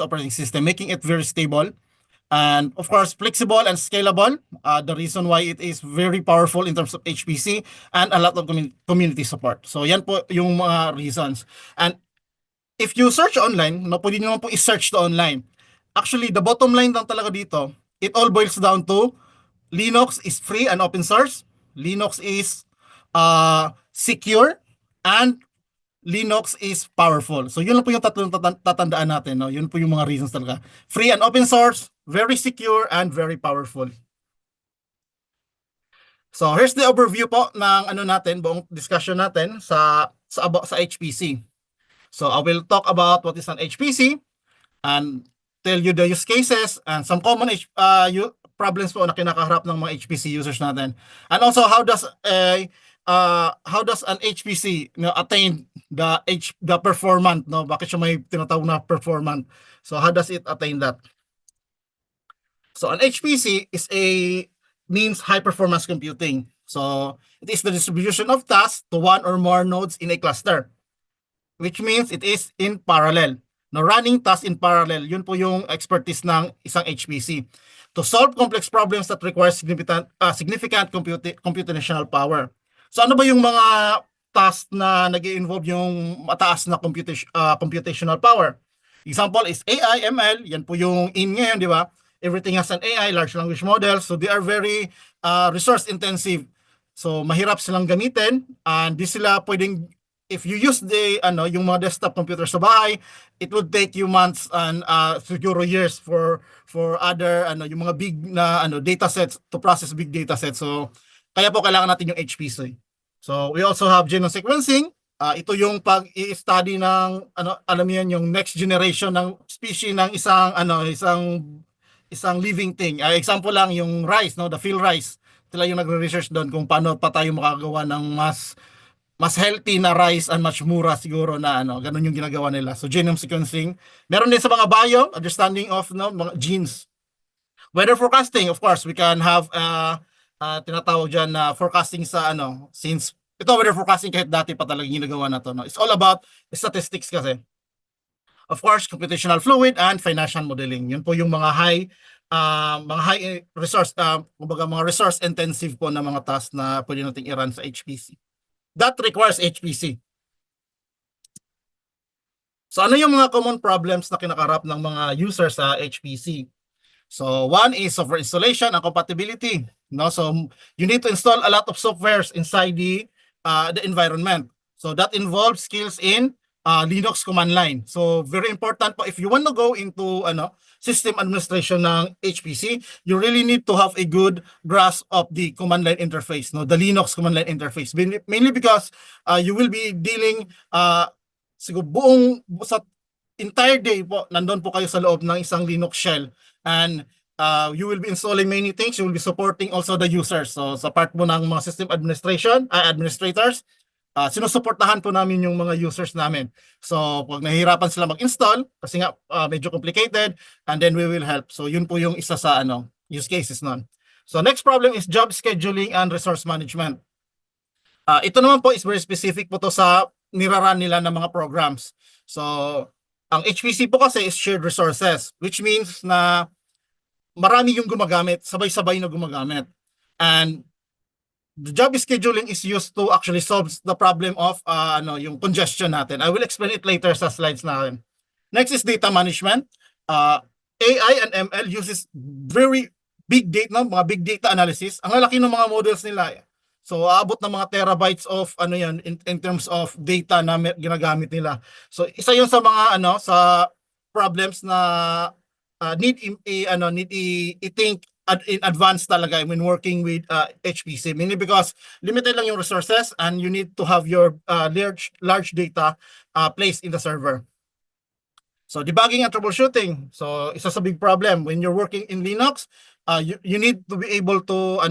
operating system, making it very stable. And of course, flexible and scalable. The reason why it is very powerful in terms of HPC and a lot of community support. So yan po yung mga reasons. And if you search online, no, pwede nyo naman po i-search to online. Actually, the bottom line lang talaga dito, it all boils down to Linux is free and open source. Linux is secure and Linux is powerful. So yun lang po yung tatlong tatandaan natin. No? Yun po yung mga reasons talaga. Free and open source, very secure, and very powerful. So here's the overview po ng ano natin, buong discussion natin sa HPC. So I will talk about what is an HPC and tell you the use cases and some common problems po na kinakaharap ng mga HPC users natin. And also how does an HPC attain the performance, no? Bakit siya may tinatawag na performance? So how does it attain that? So an HPC means high performance computing. So it is the distribution of tasks to one or more nodes in a cluster, which means it is in parallel. No, running tasks in parallel, yun po yung expertise ng isang HPC. To solve complex problems that require significant computational power. So ano ba yung mga tasks na nag-involve yung mataas na computational power? Example is AI, ML, yan po yung in ngayon, di ba? Everything has an AI, large language model, so they are very resource intensive. So mahirap silang gamitin and di sila pwedeng, if you use yung mga desktop computer sa bahay, it would take you months and siguro years for other yung mga big na data sets to process big data sets. So kaya po kailangan natin yung HPC. So we also have genome sequencing. Ito yung pag-i-study ng alam niyo yung next generation ng species ng isang living thing. Example lang yung rice, no, the field rice. Sila yung nagre-research doon kung paano pa tayo makagawa ng mas healthy na rice and much mura siguro na ganun yung ginagawa nila. So genome sequencing. Meron din sa mga bio, understanding of mga genes. Weather forecasting, of course, we can have tinatawag dyan na forecasting sa since ito weather forecasting kahit dati pa talaga ginagawa na to. No? It's all about statistics kasi. Of course, computational fluid and financial modeling. Yun po yung mga high resource, mga resource intensive po na mga tasks na pwede nating i-run sa HPC. That requires HPC. So ano yung mga common problems na kinakarap ng mga users sa HPC? So one is software installation and compatibility. No, so you need to install a lot of softwares inside the environment. So that involves skills in Linux command line. So very important po if you want to go into system administration ng HPC, you really need to have a good grasp of the command line interface, no, the Linux command line interface. Mainly because you will be dealing siguro sa entire day po nandun po kayo sa loob ng isang Linux shell. And you will be installing many things. You will be supporting also the users. So sa part mo ng mga system administrators, sinusuportahan po namin yung mga users namin. So pag nahihirapan sila mag-install, kasi nga medyo complicated, and then we will help. So yun po yung isa sa use cases nun. So next problem is job scheduling and resource management. Ito naman po is very specific po to sa niraran nila ng mga programs. So ang HPC po kasi is shared resources, which means na marami yung gumagamit, sabay-sabay na gumagamit. And the job scheduling is used to actually solve the problem of yung congestion natin. I will explain it later sa slides natin. Next is data management. AI and ML uses very big data, mga big data analysis. Ang lalaki ng mga models nila. So aabot ng mga terabytes of in terms of data na ginagamit nila. So isa 'yon sa mga sa problems na need i-think in advance talaga when working with HPC, mainly because limited lang yung resources and you need to have your large data placed in the server. So debugging and troubleshooting. So isa sa big problem when you're working in Linux, you need to be able to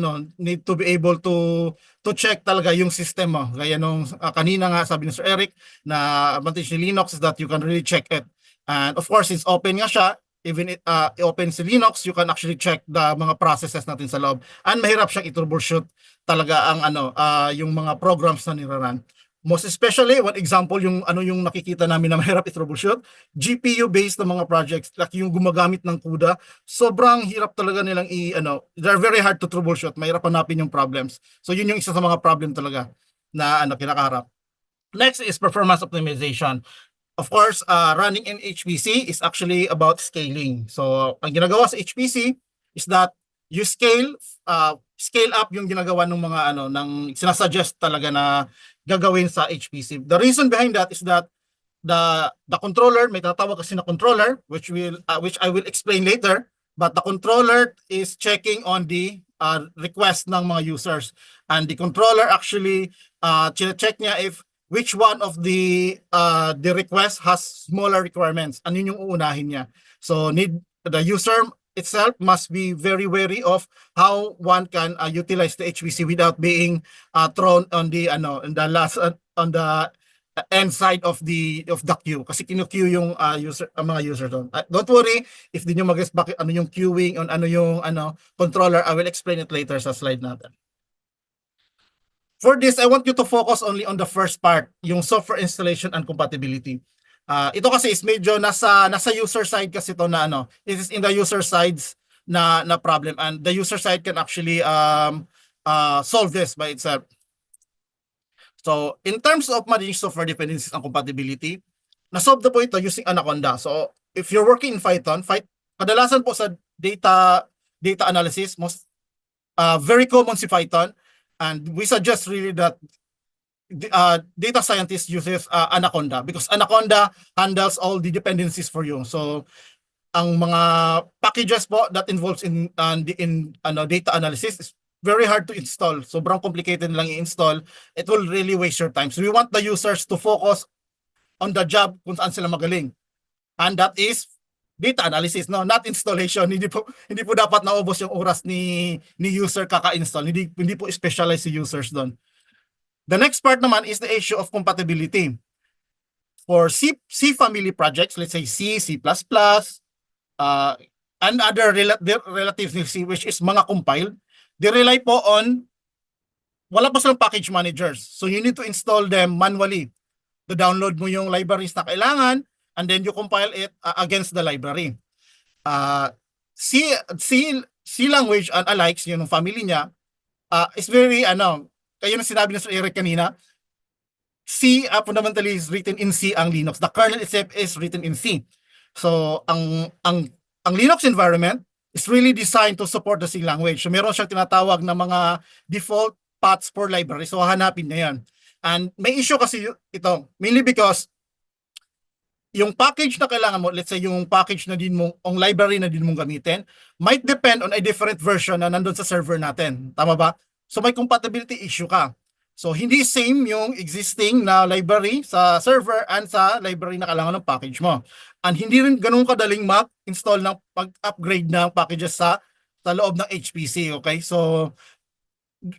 check talaga yung system mo. Gaya nung kanina nga sabi ni Sir Eric na advantage ni Linux is that you can really check it. And of course, since open nga siya, even open si Linux, you can actually check the mga processes natin sa loob. And mahirap siyang i-troubleshoot talaga ang yung mga programs na niraran. Most especially, one example yung ano yung nakikita namin na mahirap i-troubleshoot, GPU-based na mga projects, like yung gumagamit ng CUDA, sobrang hirap talaga nilang they're very hard to troubleshoot, mahirap hanapin yung problems. So yun yung isa sa mga problem talaga na kinakaharap. Next is performance optimization. Of course, running in HPC is actually about scaling. So, ang ginagawa sa HPC is that you scale up yung ginagawa ng mga ng sinasuggest talaga na gagawin sa HPC. The reason behind that is that the controller, may tatawag kasi na controller, which I will explain later, but the controller is checking on the request ng mga users, and the controller actually check niya if which one of the request has smaller requirements. Ano yung uunahin niya. So the user itself must be very wary of how one can utilize the HPC without being thrown on the on the end side of the queue, kasi kinu-queue yung mga user doon. Don't worry if di nyo mag-guess bakit ano yung queuing on ano yung controller. I will explain it later sa slide natin. For this, I want you to focus only on the first part, yung software installation and compatibility. Ito kasi is medyo nasa user side kasi ito na it is in the user sides na problem, and the user side can actually solve this by itself. So, in terms of managing software dependencies and compatibility, na-solve na po ito using Anaconda. So, if you're working in Python, kadalasan po sa data analysis, very common si Python, and we suggest really that data scientist uses Anaconda, because Anaconda handles all the dependencies for you. So, ang mga packages po that involves in data analysis is very hard to install. Sobrang complicated lang i-install. It will really waste your time. So we want the users to focus on the job kung saan sila magaling. And that is data analysis, not installation. Hindi po dapat naubos yung oras ni user kaka-install. Hindi po specialized si users doon. The next part naman is the issue of compatibility. For C family projects, let's say C, C++, and other relatives ni C, which is mga compiled, they rely po on, wala pa silang package managers. So you need to install them manually. To download mo yung libraries na kailangan, and then you compile it against the library. C language and alikes, yung family niya, is very, kayo na sinabi na sa Eric kanina, C fundamentally is written in C ang Linux. The kernel itself is written in C. So ang Linux environment is really designed to support the C language. So meron siyang tinatawag na mga default paths for library. So hanapin na yan. And may issue kasi ito, mainly because yung package na kailangan mo, let's say yung package na din mo, ang library na din mong gamitin, might depend on a different version na nandun sa server natin. Tama ba? So may compatibility issue ka. So hindi same yung existing na library sa server and sa library na kailangan ng package mo. And hindi rin ganun kadaling mag-install ng pag-upgrade ng packages sa loob ng HPC, okay? So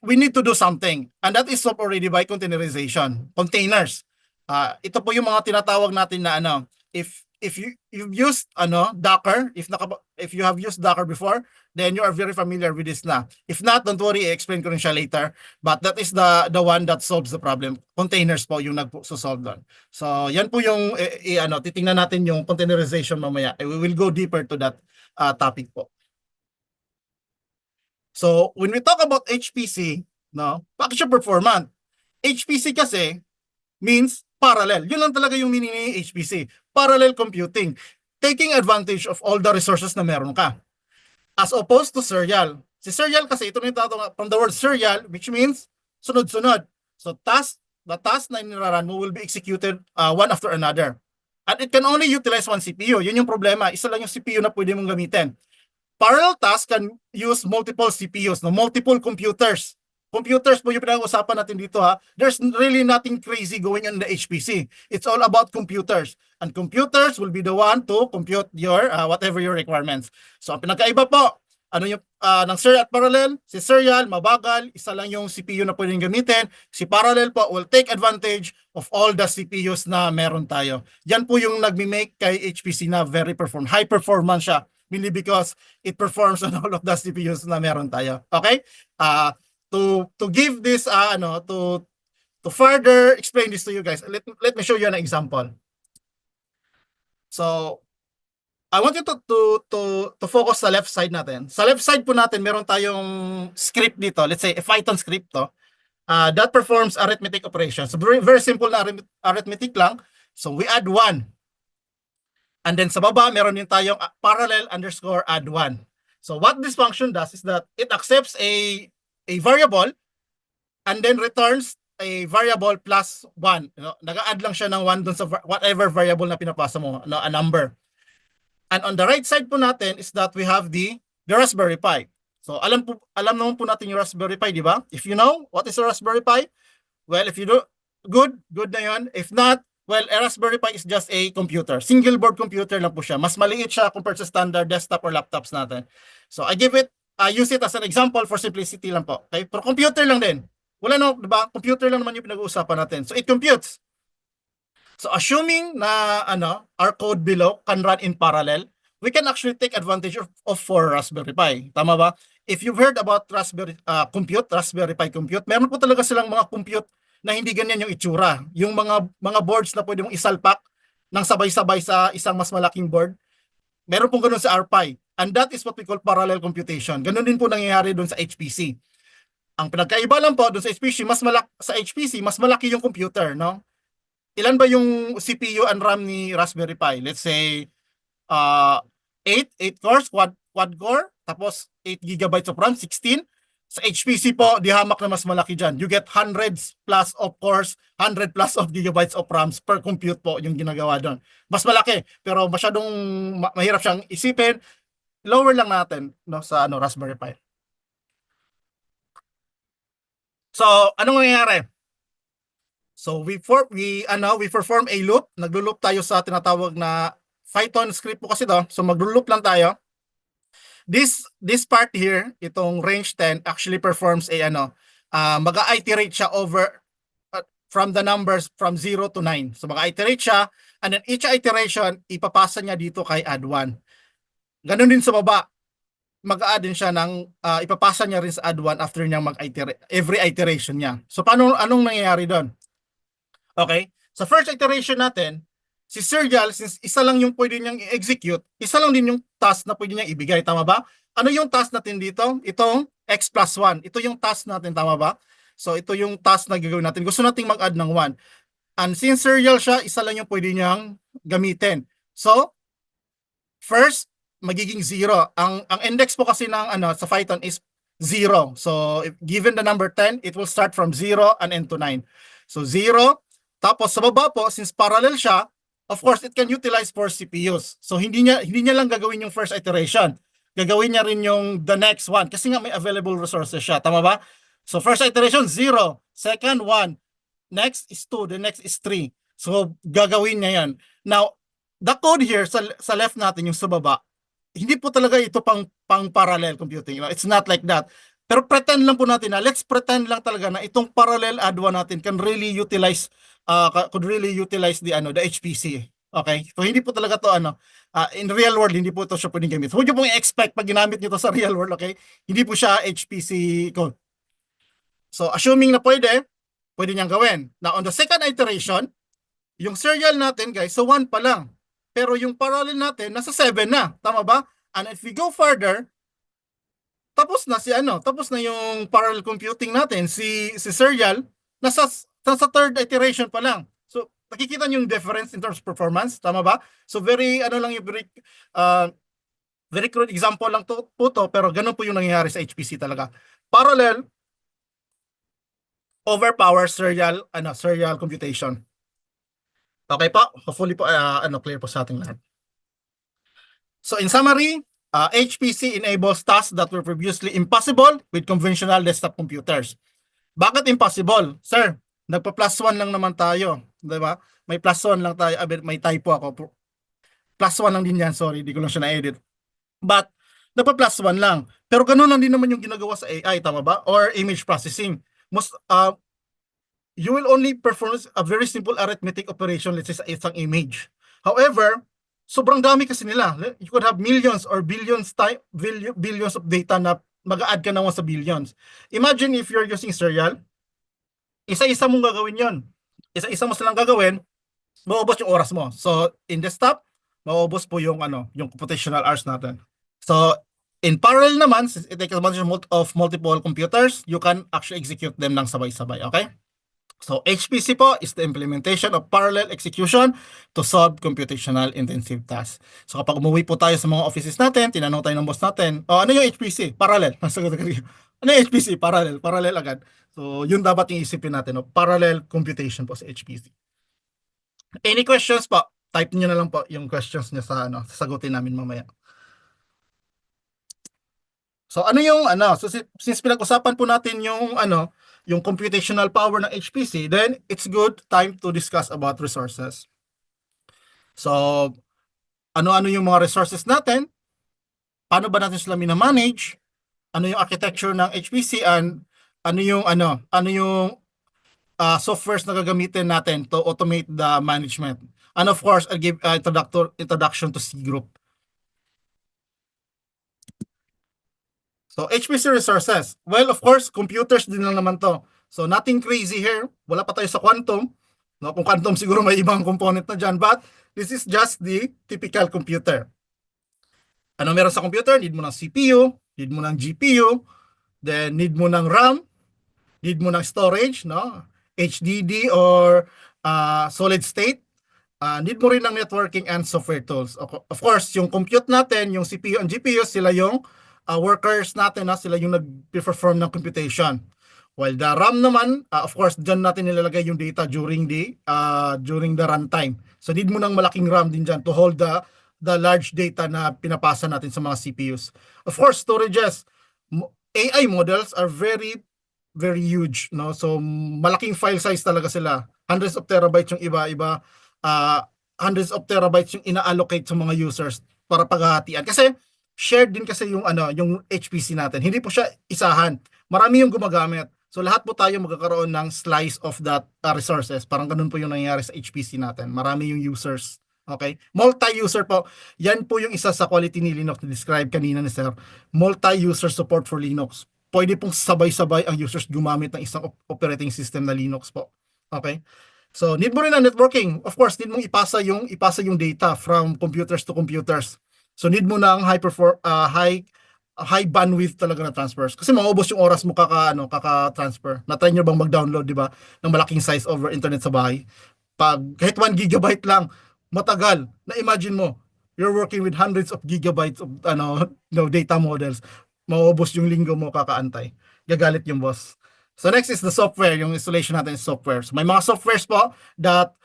we need to do something, and that is solved already by containerization, containers. Ito po yung mga tinatawag natin na if you've used Docker, if you have used Docker before, then you are very familiar with this na. If not, don't worry, i-explain ko rin siya later. But that is the one that solves the problem. Containers po yung nagso-solve doon. So yan po yung titingnan natin yung containerization mamaya. We will go deeper to that topic po. So when we talk about HPC, package performance, HPC kasi means parallel. Yun lang talaga yung meaning ng HPC. Parallel computing. Taking advantage of all the resources na meron ka. As opposed to serial. Si serial kasi, ito na yung tatawag from the word serial, which means sunod-sunod. So the task na niraran mo will be executed one after another. And it can only utilize one CPU. Yun yung problema. Isa lang yung CPU na pwede mong gamitin. Parallel task can use multiple CPUs, multiple computers. Computers po yung pinag-usapan natin dito ha. There's really nothing crazy going on in the HPC. It's all about computers. And computers will be the one to compute your whatever your requirements. So ang pinagkaiba po, ng serial at parallel, si serial, mabagal, isa lang yung CPU na pwedeng gamitin. Si parallel po will take advantage of all the CPUs na meron tayo. Yan po yung nagmi-make kay HPC na high performance siya. Mainly because it performs on all of the CPUs na meron tayo. Okay? To give this to to further explain this to you guys, let me show you an example. So, I want you to focus sa left side natin. Sa left side po natin, meron tayong script dito. Let's say, a Python script to. That performs arithmetic operations. So, very simple na arithmetic lang. So, we add 1. And then sa baba, meron din tayong parallel underscore add 1. So, what this function does is that it accepts a variable and then returns a variable plus 1. Nag-add lang siya ng 1 dun sa whatever variable na pinapasa mo, a number. And on the right side po natin is that we have the Raspberry Pi. So alam naman po natin yung Raspberry Pi, di ba? If you know what is a Raspberry Pi, well, if you do, good na yun. If not, well, a Raspberry Pi is just a computer. Single board computer lang po siya. Mas maliit siya compared sa standard desktop or laptops natin. So I use it as an example for simplicity lang po. Okay? Pero computer lang din. Wala no, di ba? Computer lang naman yung pinag-uusapan natin. So it computes. So assuming na our code below can run in parallel, we can actually take advantage of for Raspberry Pi. Tama ba? If you've heard about Raspberry Pi compute, meron po talaga silang mga compute na hindi ganyan yung itsura. Yung mga boards na pwede mong isalpak ng sabay-sabay sa isang mas malaking board. Meron pong ganun sa RPi. And that is what we call parallel computation. Ganun din po nangyayari doon sa HPC. Ang pinagkaiba lang po doon sa HPC, mas malaki yung computer, no? Ilan ba yung CPU and RAM ni Raspberry Pi? Let's say 8 cores, quad core, tapos 8 gigabytes of RAM, 16. Sa HPC po, di hamak na mas malaki dyan. You get hundreds plus of cores, 100 plus of gigabytes of RAMs per compute po yung ginagawa doon. Mas malaki, pero masyadong mahirap siyang isipin. Lower lang natin sa Raspberry Pi. So, anong nangyayari? So we perform a loop. Naglo-loop tayo sa tinatawag na Python script po kasi to. So maglo-loop lang tayo. This part here, itong range 10 actually performs a mag-iterate siya over from the numbers from 0 to 9. So mag-iterate siya and then each iteration ipapasa niya dito kay add 1. Ganun din sa baba. Mag-add din siya ng ipapasa niya rin sa add 1 after niyang mag-iterate every iteration niya. So anong nangyayari doon? Okay? Sa first iteration natin, si serial, since isa lang yung pwede niyang i-execute, isa lang din yung task na pwede niyang ibigay. Tama ba? Ano yung task natin dito? Itong x plus 1. Ito yung task natin. Tama ba? So ito yung task na gagawin natin. Gusto nating mag-add ng 1. And since serial siya, isa lang yung pwede niyang gamitin. So, first, magiging 0. Ang index po kasi ng sa Python is 0. So, if given the number 10, it will start from 0 and end to 9. So, 0. Tapos sa baba po, since parallel siya, of course, it can utilize 4 CPUs. So hindi niya lang gagawin yung first iteration. Gagawin niya rin yung the next one kasi nga may available resources siya. Tama ba? So first iteration, 0. Second, 1. Next is 2. The next is 3. So gagawin niya yan. Now, the code here sa left natin, yung sa baba, hindi po talaga ito pang parallel computing. It's not like that. Pero pretend lang po natin let's pretend lang talaga na itong parallel add 1 natin can really utilize could really utilize the HPC. Okay? So hindi po talaga to in real world hindi po ito siya pwedeng gamit. Huwag niyo pong i-expect pag ginamit niyo to sa real world, okay? Hindi po siya HPC code. So assuming na pwede niyang gawin. Now on the second iteration, yung serial natin guys, so 1 pa lang. Pero yung parallel natin nasa 7 na, tama ba? And if we go further, tapos na yung parallel computing natin, si serial nasa third iteration pa lang. So nakikita niyo yung difference in terms of performance, tama ba? So very very crude example lang to pero ganun po yung nangyayari sa HPC talaga. Parallel overpower serial computation. Okay po? Hopefully po clear po sa ating lahat. So in summary, HPC enables tasks that were previously impossible with conventional desktop computers. Bakit impossible? Sir, nagpa-plus 1 lang naman tayo. Diba? May plus 1 lang tayo. May typo ako. Plus 1 lang din yan. Sorry, di ko lang siya na-edit. But, nagpa-plus 1 lang. Pero ganun lang din naman yung ginagawa sa AI. Tama ba? Or image processing. You will only perform a very simple arithmetic operation, let's say sa isang image. However, sobrang dami kasi nila. You could have millions or billions of data na mag-add ka naman sa billions. Imagine if you're using serial, Isa-isa mong gagawin yon. Isa-isa mo silang gagawin, maubos yung oras mo. So, in desktop, maubos po yung yung computational hours natin. So, in parallel naman, since it takes advantage of multiple computers, you can actually execute them ng sabay-sabay, okay? So, HPC po is the implementation of parallel execution to solve computational intensive tasks. So, kapag umuwi po tayo sa mga offices natin, tinanong tayo ng boss natin, oh, ano yung HPC? Parallel. Ano yung HPC? Parallel. Parallel agad. So, yun dapat yung isipin natin, no? Parallel computation po sa HPC. Any questions po? Type nyo na lang po yung questions nyo sa sasagutin namin mamaya. So ano yung so since pinag-usapan po natin yung yung computational power ng HPC, then it's good time to discuss about resources. So ano-ano yung mga resources natin? Paano ba natin sila mina-manage? Ano yung architecture ng HPC and ano yung softwares na gagamitin natin to automate the management? And of course, I'll give introduction to C group. So HPC resources. Well, of course, computers din lang naman to. So nothing crazy here. Wala pa tayo sa quantum. No, kung quantum siguro may ibang component na dyan. But this is just the typical computer. Ano meron sa computer? Need mo ng CPU, need mo ng GPU, then need mo ng RAM, need mo ng storage, no? HDD or solid state. Need mo rin ng networking and software tools. Of course, yung compute natin, yung CPU and GPU, sila yung workers natin, sila yung nag-perform ng computation. While the RAM naman, of course, dyan natin nilalagay yung data during the runtime. So need mo ng malaking RAM din dyan to hold the large data na pinapasa natin sa mga CPUs. Of course, storages. AI models are very very huge, no? So malaking file size talaga sila. Hundreds of terabytes yung iba-iba. Hundreds of terabytes yung ina-allocate sa mga users para paghahatian. Kasi shared din kasi yung yung HPC natin. Hindi po siya isahan. Marami yung gumagamit. So lahat po tayo magkakaroon ng slice of that resources. Parang ganun po yung nangyayari sa HPC natin. Marami yung users. Okay? Multi-user po. Yan po yung isa sa quality ni Linux na describe kanina ni Sir. Multi-user support for Linux. Pwede pong sabay-sabay ang users gumamit ng isang operating system na Linux po. Okay? So need mo rin ang networking. Of course, need mong ipasa yung data from computers to computers. So need mo ng high bandwidth talaga na transfers. Kasi maubos yung oras mo kaka-transfer. Na-try nyo bang mag-download, di ba, ng malaking size over internet sa bahay? Pag kahit 1 gigabyte lang, matagal. Na-imagine mo, you're working with hundreds of gigabytes of data models. Maubos yung linggo mo kakaantay. Gagalit yung boss. So next is the software, yung installation natin is software. So may mga softwares po that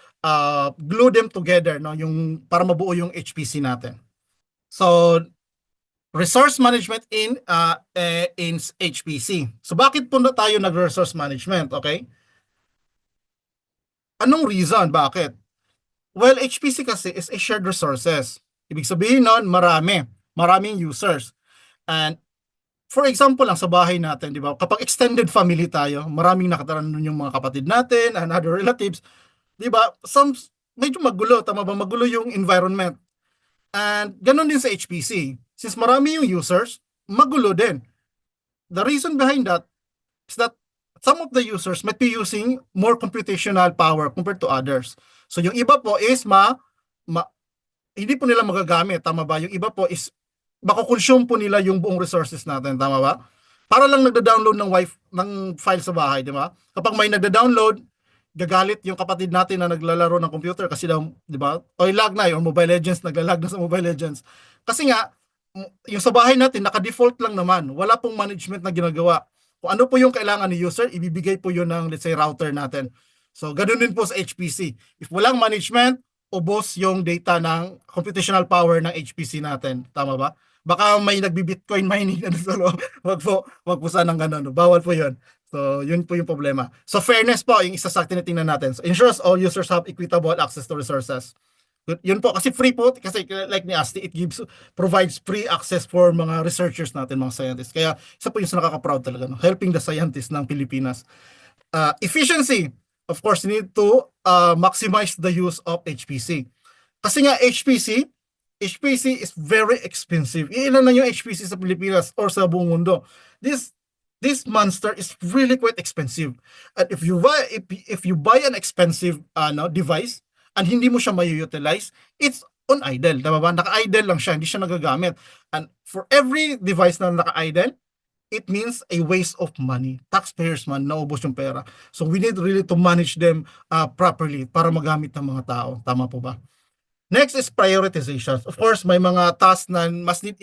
glue them together, no, yung para mabuo yung HPC natin. So resource management in HPC. So bakit po na tayo nag-resource management, okay? Anong reason? Bakit? Well, HPC kasi is a shared resources. Ibig sabihin nun, maraming users. And for example lang sa bahay natin, di ba? Kapag extended family tayo, maraming nakatira nun yung mga kapatid natin and other relatives. Di ba? Medyo magulo, tama ba? Magulo yung environment. And ganun din sa HPC. Since marami yung users, magulo din. The reason behind that is that some of the users might be using more computational power compared to others. So yung iba po is hindi po nila magagamit, tama ba? Yung iba po is makukonsume po nila yung buong resources natin, tama ba? Para lang nagda-download ng file sa bahay, di ba? Kapag may nagda-download, gagalit yung kapatid natin na naglalaro ng computer kasi daw, di ba? O lag na yung Mobile Legends, naglalag na sa Mobile Legends. Kasi nga, yung sa bahay natin, naka-default lang naman. Wala pong management na ginagawa. Kung ano po yung kailangan ni user, ibibigay po yun ng, let's say, router natin. So, ganun din po sa HPC. If walang management, ubos yung data ng computational power ng HPC natin. Tama ba? Baka may nagbi-Bitcoin mining na sa loob. Wag po sanang ganun. Bawal po yun. So, yun po yung problema. So, fairness po, yung isa sa tinitingnan natin. So, ensures all users have equitable access to resources. Yun po, kasi free po, kasi like ni Asti, provides free access for mga researchers natin, mga scientists. Kaya, isa po yung nakaka-proud talaga, no? Helping the scientists ng Pilipinas. Efficiency. Of course, you need to maximize the use of HPC. Kasi nga, HPC is very expensive. Ilan na yung HPC sa Pilipinas or sa buong mundo. This this monster is really quite expensive. And if you buy an expensive device and hindi mo siya mai-utilize, it's on idle, tama ba? Naka-idle lang siya, hindi siya nagagamit. And for every device na naka-idle, it means a waste of money. Taxpayers man, naubos yung pera. So we need really to manage them properly para magamit ng mga tao. Tama po ba? Next is prioritization. Of course, may mga tasks na mas need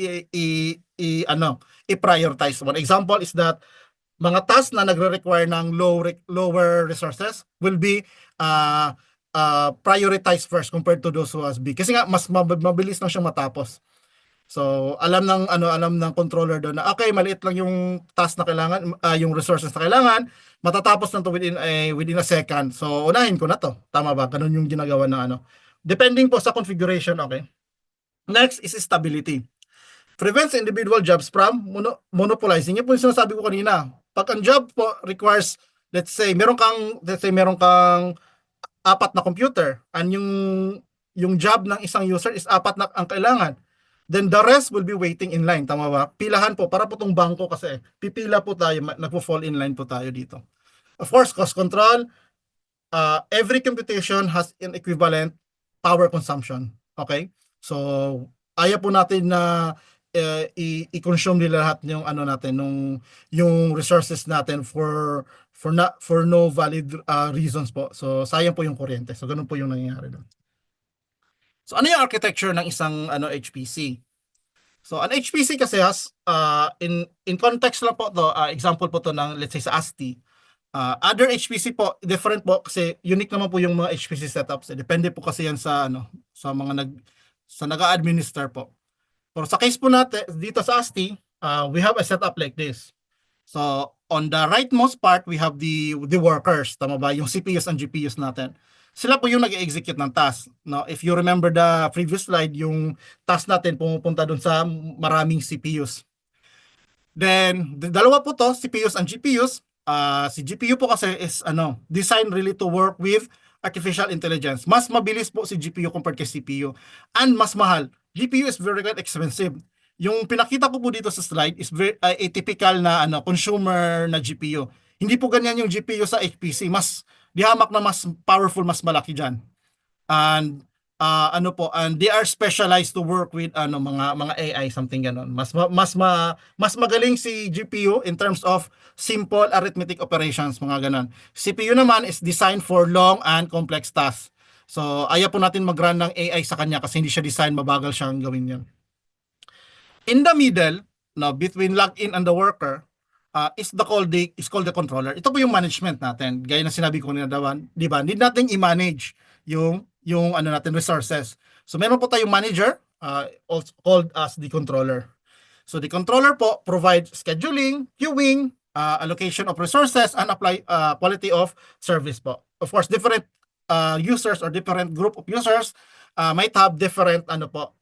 i-prioritize. One example is that mga tasks na nagre-require ng lower resources will be prioritized first compared to those who has big. Kasi nga mas mabilis lang siyang matapos. So, alam ng controller doon na okay, maliit lang yung task na kailangan, yung resources na kailangan, matatapos na to within a second. So, unahin ko na to. Tama ba? Ganun yung ginagawa na Depending po sa configuration, okay? Next is stability. Prevents individual jobs from monopolizing. Yung po yung sinasabi ko kanina. Pag ang job po requires, let's say meron kang 4 na computer and yung job ng isang user is 4 na ang kailangan, then the rest will be waiting in line. Tama ba? Pilahan po. Para po itong bangko kasi. Pipila po tayo. Nagpo-fall in line po tayo dito. Of course, cost control. Every computation has an equivalent power consumption. Okay? So, ayaw po natin na i-consume nila lahat yung yung resources natin for no valid reasons po. So, sayang po yung kuryente. So, ganun po yung nangyayari doon. So, ano yung architecture ng isang HPC? So, an HPC kasi has, in context lang po to, example po to ng, let's say, sa ASTI. Other HPC po, different po kasi unique naman po yung mga HPC setups. Depende po kasi yan sa, sa mga nag-a-administer po. Pero sa case po natin, dito sa ASTI, we have a setup like this. So, on the rightmost part, we have the workers. Tama ba? Yung CPUs and GPUs natin. Sila po yung nag-execute ng task. No? If you remember the previous slide, yung task natin pumupunta dun sa maraming CPUs. Then, dalawa po to, CPUs and GPUs. Si GPU po kasi is designed really to work with artificial intelligence. Mas mabilis po si GPU compared kay CPU. And mas mahal. GPU is very expensive. Yung pinakita ko po dito sa slide is very atypical na consumer na GPU. Hindi po ganyan yung GPU sa HPC. Mas dihamak na mas powerful, mas malaki diyan. And and they are specialized to work with mga AI, something ganon. Mas magaling si GPU in terms of simple arithmetic operations, mga ganon. CPU naman is designed for long and complex tasks. So ayaw po natin mag-run ng AI sa kanya kasi hindi siya design, mabagal siyang gawin yan. In the middle, between login and the worker, is called the controller. Ito po yung management natin. Gaya na sinabi ko nila, di ba? Need nating i-manage yung natin resources. So meron po tayong manager, also called as the controller. So the controller po provides scheduling, queuing, allocation of resources, and apply quality of service po. Of course, different users or different group of users might have different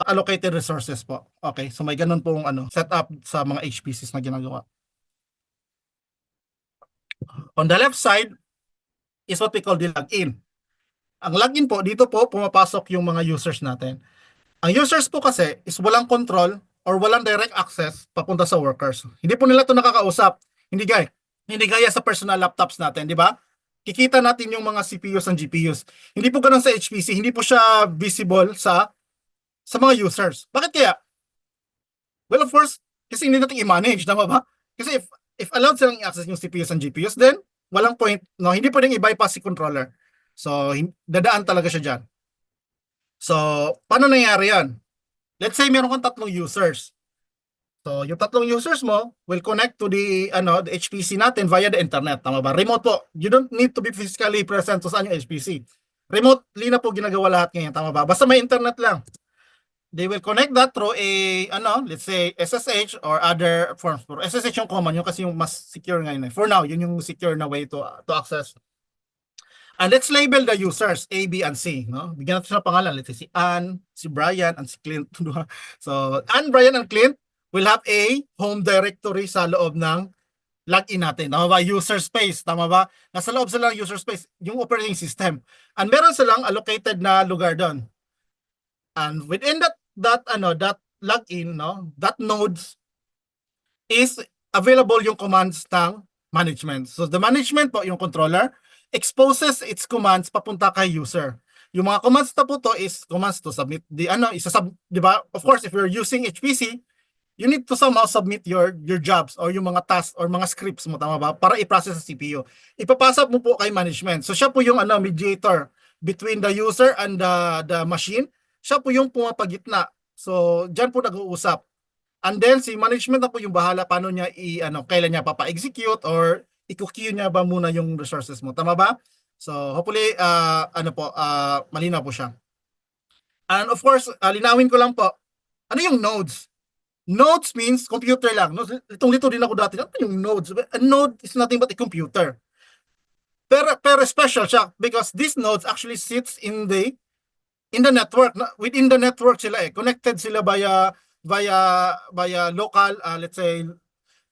allocated resources po. Okay, so may ganun pong setup sa mga HPCs na ginagawa. On the left side is what we call the login. Ang login po, dito po pumapasok yung mga users natin. Ang users po kasi is walang control or walang direct access papunta sa workers. Hindi po nila ito nakakausap. Hindi gaya sa personal laptops natin, di ba? Kikita natin yung mga CPUs and GPUs. Hindi po ganun sa HPC. Hindi po siya visible sa mga users. Bakit kaya? Well, of course, kasi hindi natin i-manage, tama ba? Kasi if allowed silang i-access yung CPUs and GPUs, then walang point, hindi pwedeng i-bypass si controller. So, dadaan talaga siya dyan. So, paano nangyari yan? Let's say meron kang 3 users. So, yung 3 users mo will connect to the HPC natin via the internet. Tama ba? Remote po. You don't need to be physically present to saan yung HPC. Remotely na po ginagawa lahat ngayon. Tama ba? Basta may internet lang. They will connect that through a, let's say SSH or other forms. Pero SSH yung common, yung kasi yung mas secure ngayon. For now, yun yung secure na way to access. And let's label the users A, B, and C. No? Bigyan natin siya ng pangalan. Let's say si Ann, si Brian, and si Clint. So, Ann, Brian, and Clint will have a home directory sa loob ng login natin. Tama ba? User space. Tama ba? Nasa loob sila ng user space, yung operating system. And meron silang allocated na lugar doon. And within that login, that nodes is available yung commands ng management. So the management po, yung controller, exposes its commands papunta kay user. Yung mga commands na po to is commands to submit the di ba? Of course, if you're using HPC, you need to somehow submit your jobs or yung mga tasks or mga scripts mo, tama ba? Para i-process sa CPU. Ipapasa mo po kay management. So siya po yung mediator between the user and the machine. Siya po yung pumapagitna. So diyan po nag-uusap. And then si management na po yung bahala paano niya kailan niya papa-execute or i-queue niya ba muna yung resources mo. Tama ba? So hopefully malinaw po siya. And of course, linawin ko lang po, ano yung nodes? Nodes means computer lang. No? Litong-lito din ako dati. Ano yung nodes? A node is nothing but a computer. Pero special siya because these nodes actually sits in the network. Within the network sila eh. Connected sila via local, let's say,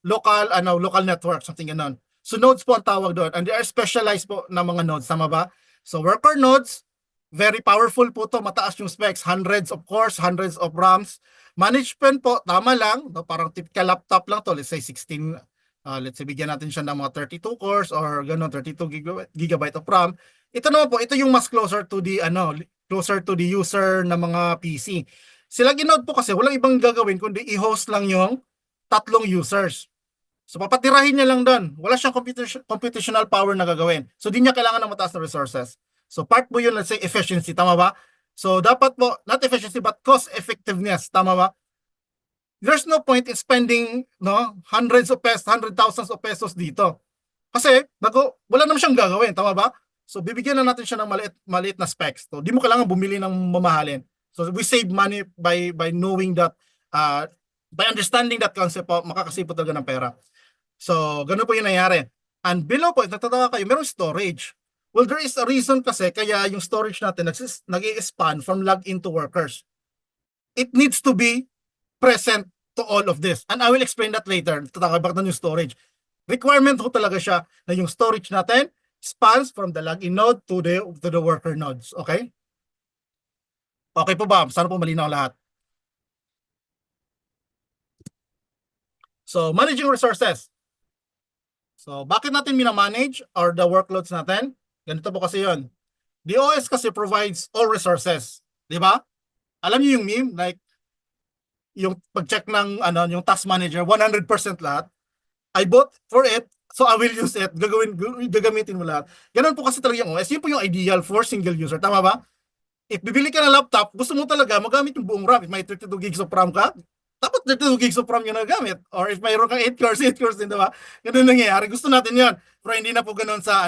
local network, something ganon. So nodes po ang tawag doon. And they are specialized po na mga nodes. Tama ba? So worker nodes, very powerful po to. Mataas yung specs. Hundreds of cores, hundreds of RAMs. Management po, tama lang. No? Parang typical laptop lang to. Let's say 16, let's say bigyan natin siya ng mga 32 cores or gano'n, 32 gigabyte of RAM. Ito naman po, ito yung mas closer to the user na mga PC. Sila ginode po kasi walang ibang gagawin kundi i-host lang yung tatlong users. So papatirahin niya lang doon. Wala siyang computational power na gagawin. So di niya kailangan ng mataas na resources. So part po yun, let's say efficiency, tama ba? So dapat po, not efficiency but cost effectiveness, tama ba? There's no point in spending hundreds of pesos, thousands of pesos dito. Kasi wala naman siyang gagawin, tama ba? So bibigyan na natin siya ng maliit na specs. So di mo kailangan bumili ng mamahalin. So we save money by knowing that, by understanding that concept po, makakasave po talaga ng pera. So ganun po yung nangyari. And below po, natatawa kayo, meron storage. Well, there is a reason kasi kaya yung storage natin nag-i-expand from login to workers. It needs to be present to all of this. And I will explain that later. Tatakabak na yung storage. Requirement ho talaga siya na yung storage natin spans from the login node to the worker nodes. Okay? Okay po ba? Sana po malinaw lahat. So, managing resources. So, bakit natin minamanage or the workloads natin? Ganito po kasi yun. The OS kasi provides all resources. Di ba? Alam niyo yung meme? Like, yung pag-check ng yung task manager, 100% lahat. I bought for it, so I will use it. Gagamitin mo lahat. Ganun po kasi talaga yung OS. Yun po yung ideal for single user. Tama ba? If bibili ka ng laptop, gusto mo talaga magamit yung buong RAM. If may 32 gigs of RAM ka, dapat 32 gigs of RAM yung nagamit. Or if mayroon kang 8 cores din, diba? Ganun nangyayari. Gusto natin yon. Pero hindi na po ganun sa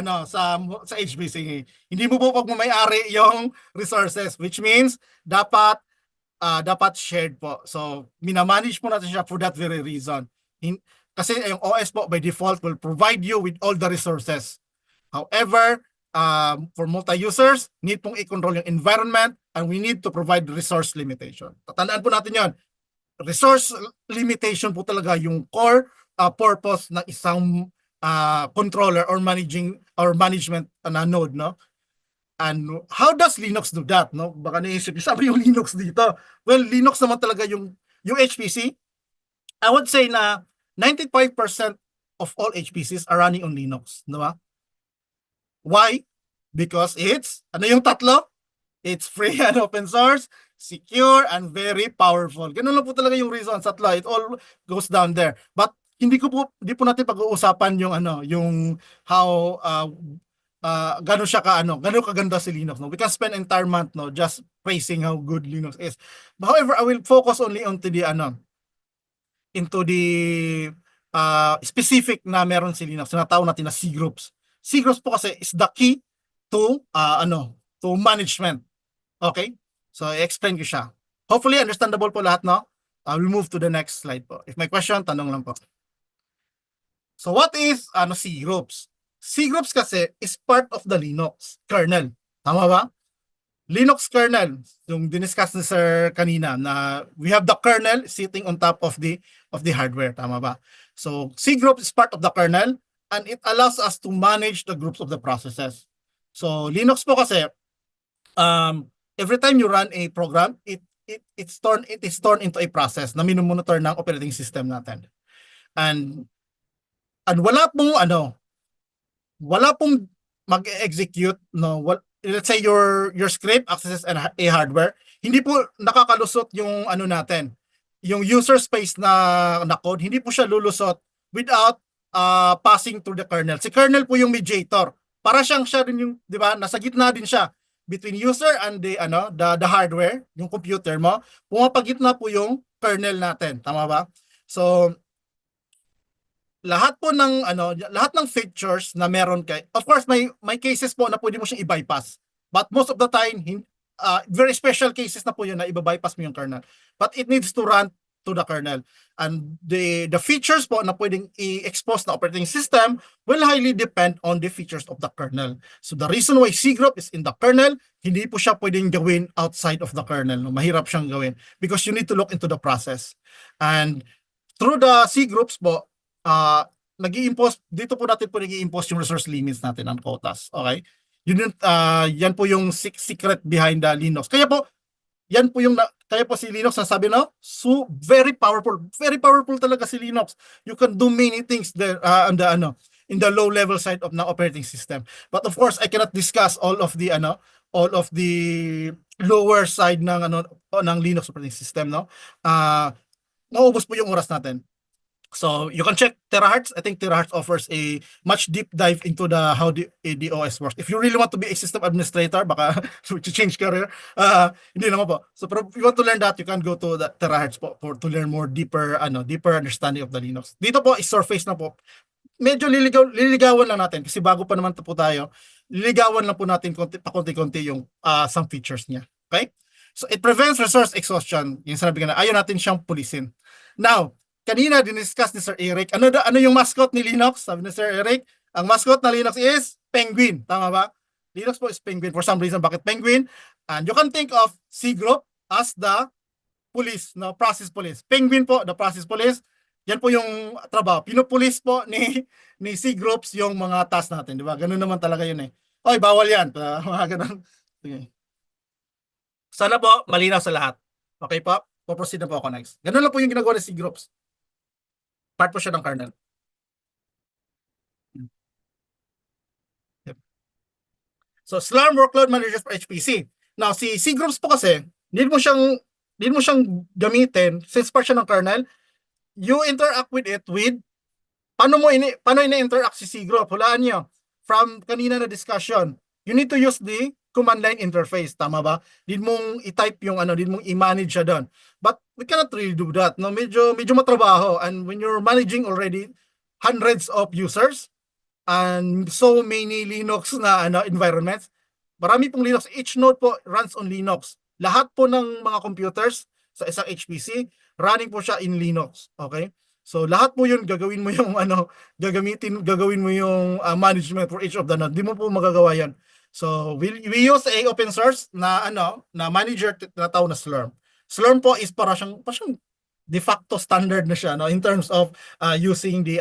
HPC. Hindi mo po pagmamayari yung resources, which means dapat shared po. So, minamanage po natin siya for that very reason. Kasi yung OS po by default will provide you with all the resources. However, for multi-users, need pong i-control yung environment and we need to provide resource limitation. Tatandaan po natin yon. Resource limitation po talaga yung core purpose ng isang controller or management node, no? And how does Linux do that, no? Baka naisip niyo, sabi yung Linux dito. Well, Linux naman talaga yung HPC. I would say na 95% of all HPCs are running on Linux, no ba? Why? Because it's, yung tatlo? It's free and open source, secure, and very powerful. Ganun lang po talaga yung reason sa tatlo. It all goes down there. But hindi po natin pag-uusapan yung how gano'n siya gano'n kaganda si Linux, no? We can spend entire month, no, just praising how good Linux is. However, I will focus only onto the into the specific na meron si Linux. Tinatawag natin na C groups. C groups po kasi is the key to to management. Okay? So I-explain ko siya. Hopefully understandable po lahat, no? I will move to the next slide po. If may question, tanong lang po. So what is C groups? C groups kasi is part of the Linux kernel. Tama ba? Linux kernel, yung diniscuss ni Sir kanina na we have the kernel sitting on top of the hardware. Tama ba? So C group is part of the kernel and it allows us to manage the groups of the processes. So Linux po kasi every time you run a program, it is turned into a process na minomonitor ng operating system natin. And and wala pong mag-execute, no, let's say your script accesses a hardware, hindi po nakakalusot yung ano natin, yung user space na code, hindi po siya lulusot without passing through the kernel. Si kernel po yung mediator. Para siya din yung, 'di ba? Nasa gitna din siya between user and the hardware, yung computer mo. Pumapagitna po yung kernel natin, tama ba? So lahat ng features na meron of course may cases po na pwede mo siyang i-bypass. But most of the time, very special cases na po yun na i-bypass mo yung kernel. But it needs to run to the kernel. And the features po na pwedeng i-expose na operating system will highly depend on the features of the kernel. So the reason why cgroup is in the kernel, hindi po siya pwedeng gawin outside of the kernel. No? Mahirap siyang gawin because you need to look into the process. And through the cgroups po, nag-i-impose, dito po natin po nag-i-impose yung resource limits natin ng quotas. Okay? Yan po yung secret behind the Linux. Kaya po si Linux nasabi so very powerful talaga si Linux. You can do many things there in the low level side of the operating system. But of course, I cannot discuss all of the lower side ng Linux operating system, no. Naubos po yung oras natin. So you can check Terahertz. I think Terahertz offers a much deep dive into how the OS works. If you really want to be a system administrator, baka to change career, hindi naman po. So if you want to learn that, you can go to the Terahertz po to learn more deeper understanding of the Linux. Dito po is surface na po. Medyo liligawan lang natin kasi bago pa naman po tayo. Liligawan lang po natin konti-konti yung some features niya. Okay? So it prevents resource exhaustion. Yung sinabi ko na ayaw natin siyang pulisin. Now, kanina diniscuss ni Sir Eric, ano yung mascot ni Linux? Sabi ni Sir Eric, ang mascot na Linux is penguin. Tama ba? Linux po is penguin. For some reason, bakit penguin? And you can think of cgroup as the police, no? Process police. Penguin po, the process police. Yan po yung trabaho. Pinupulis po ni cgroups yung mga task natin. Di ba? Ganun naman talaga yun eh. Oy, bawal yan. Mga ganun. Sige. Sana po, malinaw sa lahat. Okay po? Poproceed na po ako next. Ganun lang po yung ginagawa ng cgroups. Part po siya ng kernel. Yep. So Slurm workload managers for HPC. Now si cgroups po kasi, need mo siyang gamitin since part siya ng kernel. You interact with it with paano ina-interact si cgroup? Hulaan niyo. From kanina na discussion, you need to use the command line interface, tama ba? Need mong i-type yung need mong i-manage siya doon. But we cannot really do that. No, medyo matrabaho, and when you're managing already hundreds of users and so many Linux na environments, marami pong Linux, each node po runs on Linux. Lahat po ng mga computers sa isang HPC running po siya in Linux, okay? So lahat po 'yun gagawin mo yung gagawin mo yung management for each of the node. Di mo po magagawa 'yan. So we use a open source na manager na tawag na Slurm. Slurm po is para siyang de facto standard na siya in terms of using the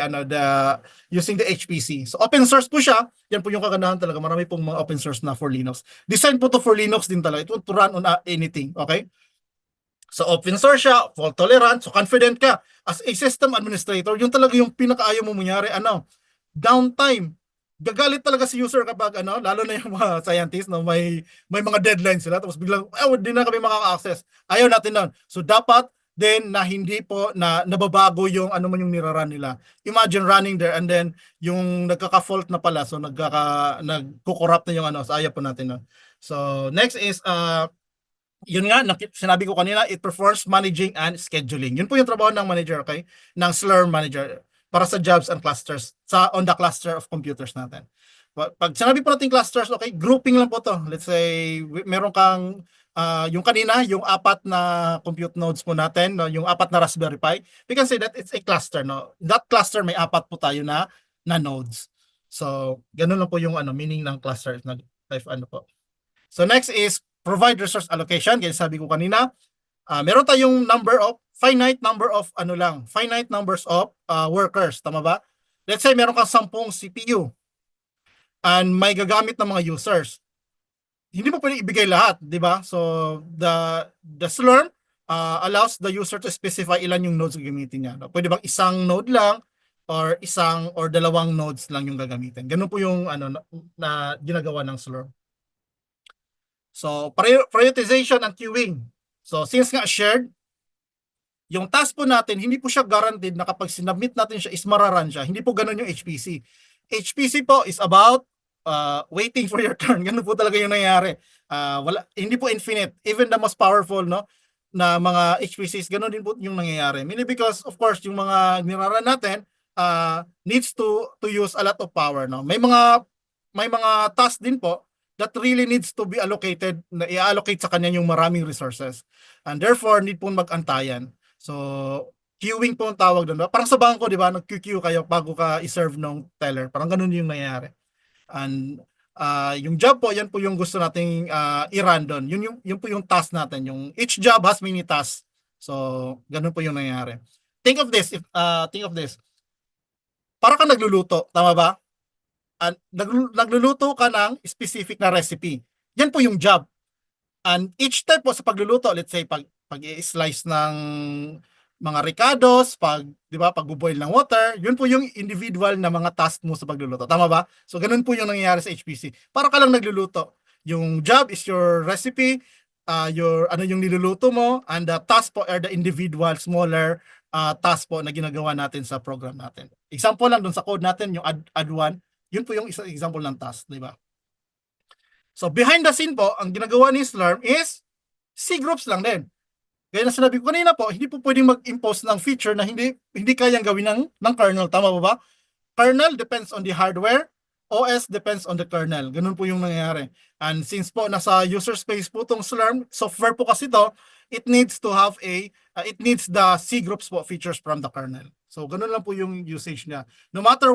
HPC. So open source po siya. Yan po yung kagandahan talaga. Marami pong mga open source na for Linux. Design po to for Linux din talaga. It won't run on anything, okay? So open source siya, fault tolerant, so confident ka as a system administrator. Yung talaga yung pinakaayaw mo mangyari, downtime. Gagalit talaga si user kapag lalo na yung mga scientists may mga deadlines sila tapos biglang hindi na kami makaka-access. Ayaw natin nun. So dapat then na hindi po na nababago yung man yung niraran nila. Imagine running there and then yung nagkaka-fault na pala, so nagko-corrupt na yung so ayaw po natin nun. So next is yun nga, sinabi ko kanina, it performs managing and scheduling. Yun po yung trabaho ng manager, okay? Ng Slurm manager para sa jobs and clusters on the cluster of computers natin. Pag sinabi po natin clusters, okay, grouping lang po to. Let's say meron kang yung kanina, yung 4 na compute nodes po natin, no, yung 4 na Raspberry Pi, we can say that it's a cluster, no. That cluster may 4 po tayo na nodes. So, ganun lang po yung meaning ng cluster po. So next is provide resource allocation. Kaya sabi ko kanina, meron tayong finite numbers of workers, tama ba? Let's say meron kang 10 CPU and may gagamit ng mga users. Hindi mo pwedeng ibigay lahat, di ba? So the Slurm allows the user to specify ilan yung nodes gagamitin niya. No? Pwede bang isang node lang, or isang or dalawang nodes lang yung gagamitin. Ganun po yung na ginagawa ng Slurm. So, prioritization and queuing. So, since nga shared, yung task po natin, hindi po siya guaranteed na kapag sinubmit natin siya is mararan siya. Hindi po ganun yung HPC. HPC po is about waiting for your turn. Ganun po talaga yung nangyayari. Hindi po infinite. Even the most powerful, no, na mga HPCs, ganun din po yung nangyayari. Meaning because, of course, yung mga niraran natin needs to use a lot of power. No? May mga task din po that really needs to be allocated, na i-allocate sa kanya yung maraming resources. And therefore, need po mag-antayan. So, queuing po ang tawag doon. Parang sa bangko, di ba? Nag-queue kayo bago ka i-serve ng teller. Parang ganun yung nangyayari. And yung job po, yan po yung gusto nating i-run doon. Yun po yung task natin. Yung each job has many tasks. So, ganun po yung nangyayari. Think of this. Para ka nagluluto, tama ba? Nagluluto ka ng specific na recipe. Yan po yung job. And each step po sa pagluluto, let's say pag i-slice ng mga ricados, di ba, pag-boil ng water, yun po yung individual na mga task mo sa pagluluto. Tama ba? So ganun po yung nangyayari sa HPC. Para ka lang nagluluto. Yung job is your recipe, yung niluluto mo, and the task po are the individual smaller task po na ginagawa natin sa program natin. Example lang dun sa code natin, yung add one, yun po yung isang example ng task, di ba? So behind the scene po, ang ginagawa ni Slurm is C groups lang din. Kaya na sinabi ko kanina po, hindi po pwedeng mag-impose ng feature na hindi kayang gawin ng kernel. Tama ba ba? Kernel depends on the hardware, OS depends on the kernel. Ganun po yung nangyayari. And since po nasa user space po itong Slurm, software po kasi to, it needs to have it needs the C groups po features from the kernel. So ganun lang po yung usage niya. No matter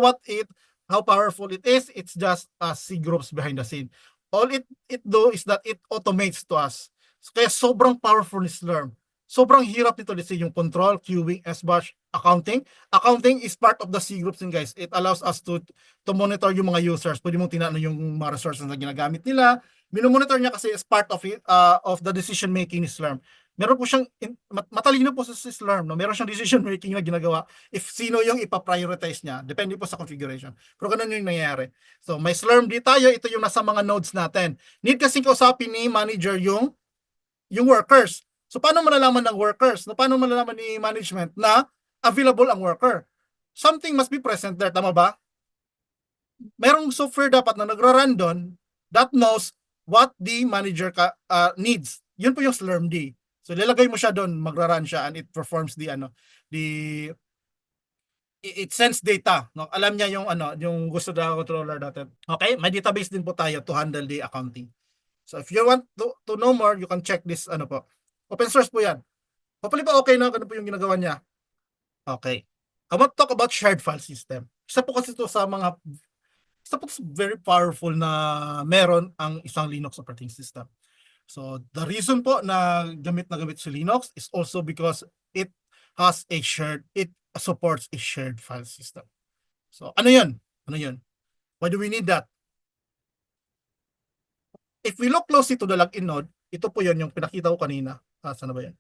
how powerful it is, it's just C groups behind the scene. All it do is that it automates to us. Kaya sobrang powerful ni Slurm. Sobrang hirap nito, let's say yung control, queuing, SBash, accounting. Accounting is part of the C groups din, guys. It allows us to monitor yung mga users. Pwede mong tinano yung mga resources na ginagamit nila. Minomonitor niya kasi as part of the decision making ni Slurm. Meron po siyang matalino po sa Slurm, no? Meron siyang decision making na ginagawa if sino yung ipa-prioritize niya. Depende po sa configuration. Pero ganun yung nangyayari. So may Slurm di tayo, ito yung nasa mga nodes natin. Need kasing kausapin ni manager yung workers. So paano malalaman ng workers? Paano malalaman ni management na available ang worker? Something must be present there, tama ba? Merong software dapat na nagra-run doon that knows what the manager needs. Yun po yung Slurmd. So lalagay mo siya doon, magra-run siya, and it performs it sends data, no? Alam niya yung gusto ng controller natin. Okay, may database din po tayo to handle the accounting. So if you want to know more, you can check this po. Open source po yan. Hopefully po okay na, ganun po yung ginagawa niya. Okay. I want to talk about shared file system. Isa po kasi ito very powerful na meron ang isang Linux operating system. So the reason po na gamit si Linux is also because it supports a shared file system. So ano yun? Why do we need that? If we look closely to the login node, ito po yun yung pinakita ko kanina. Saan ba yan?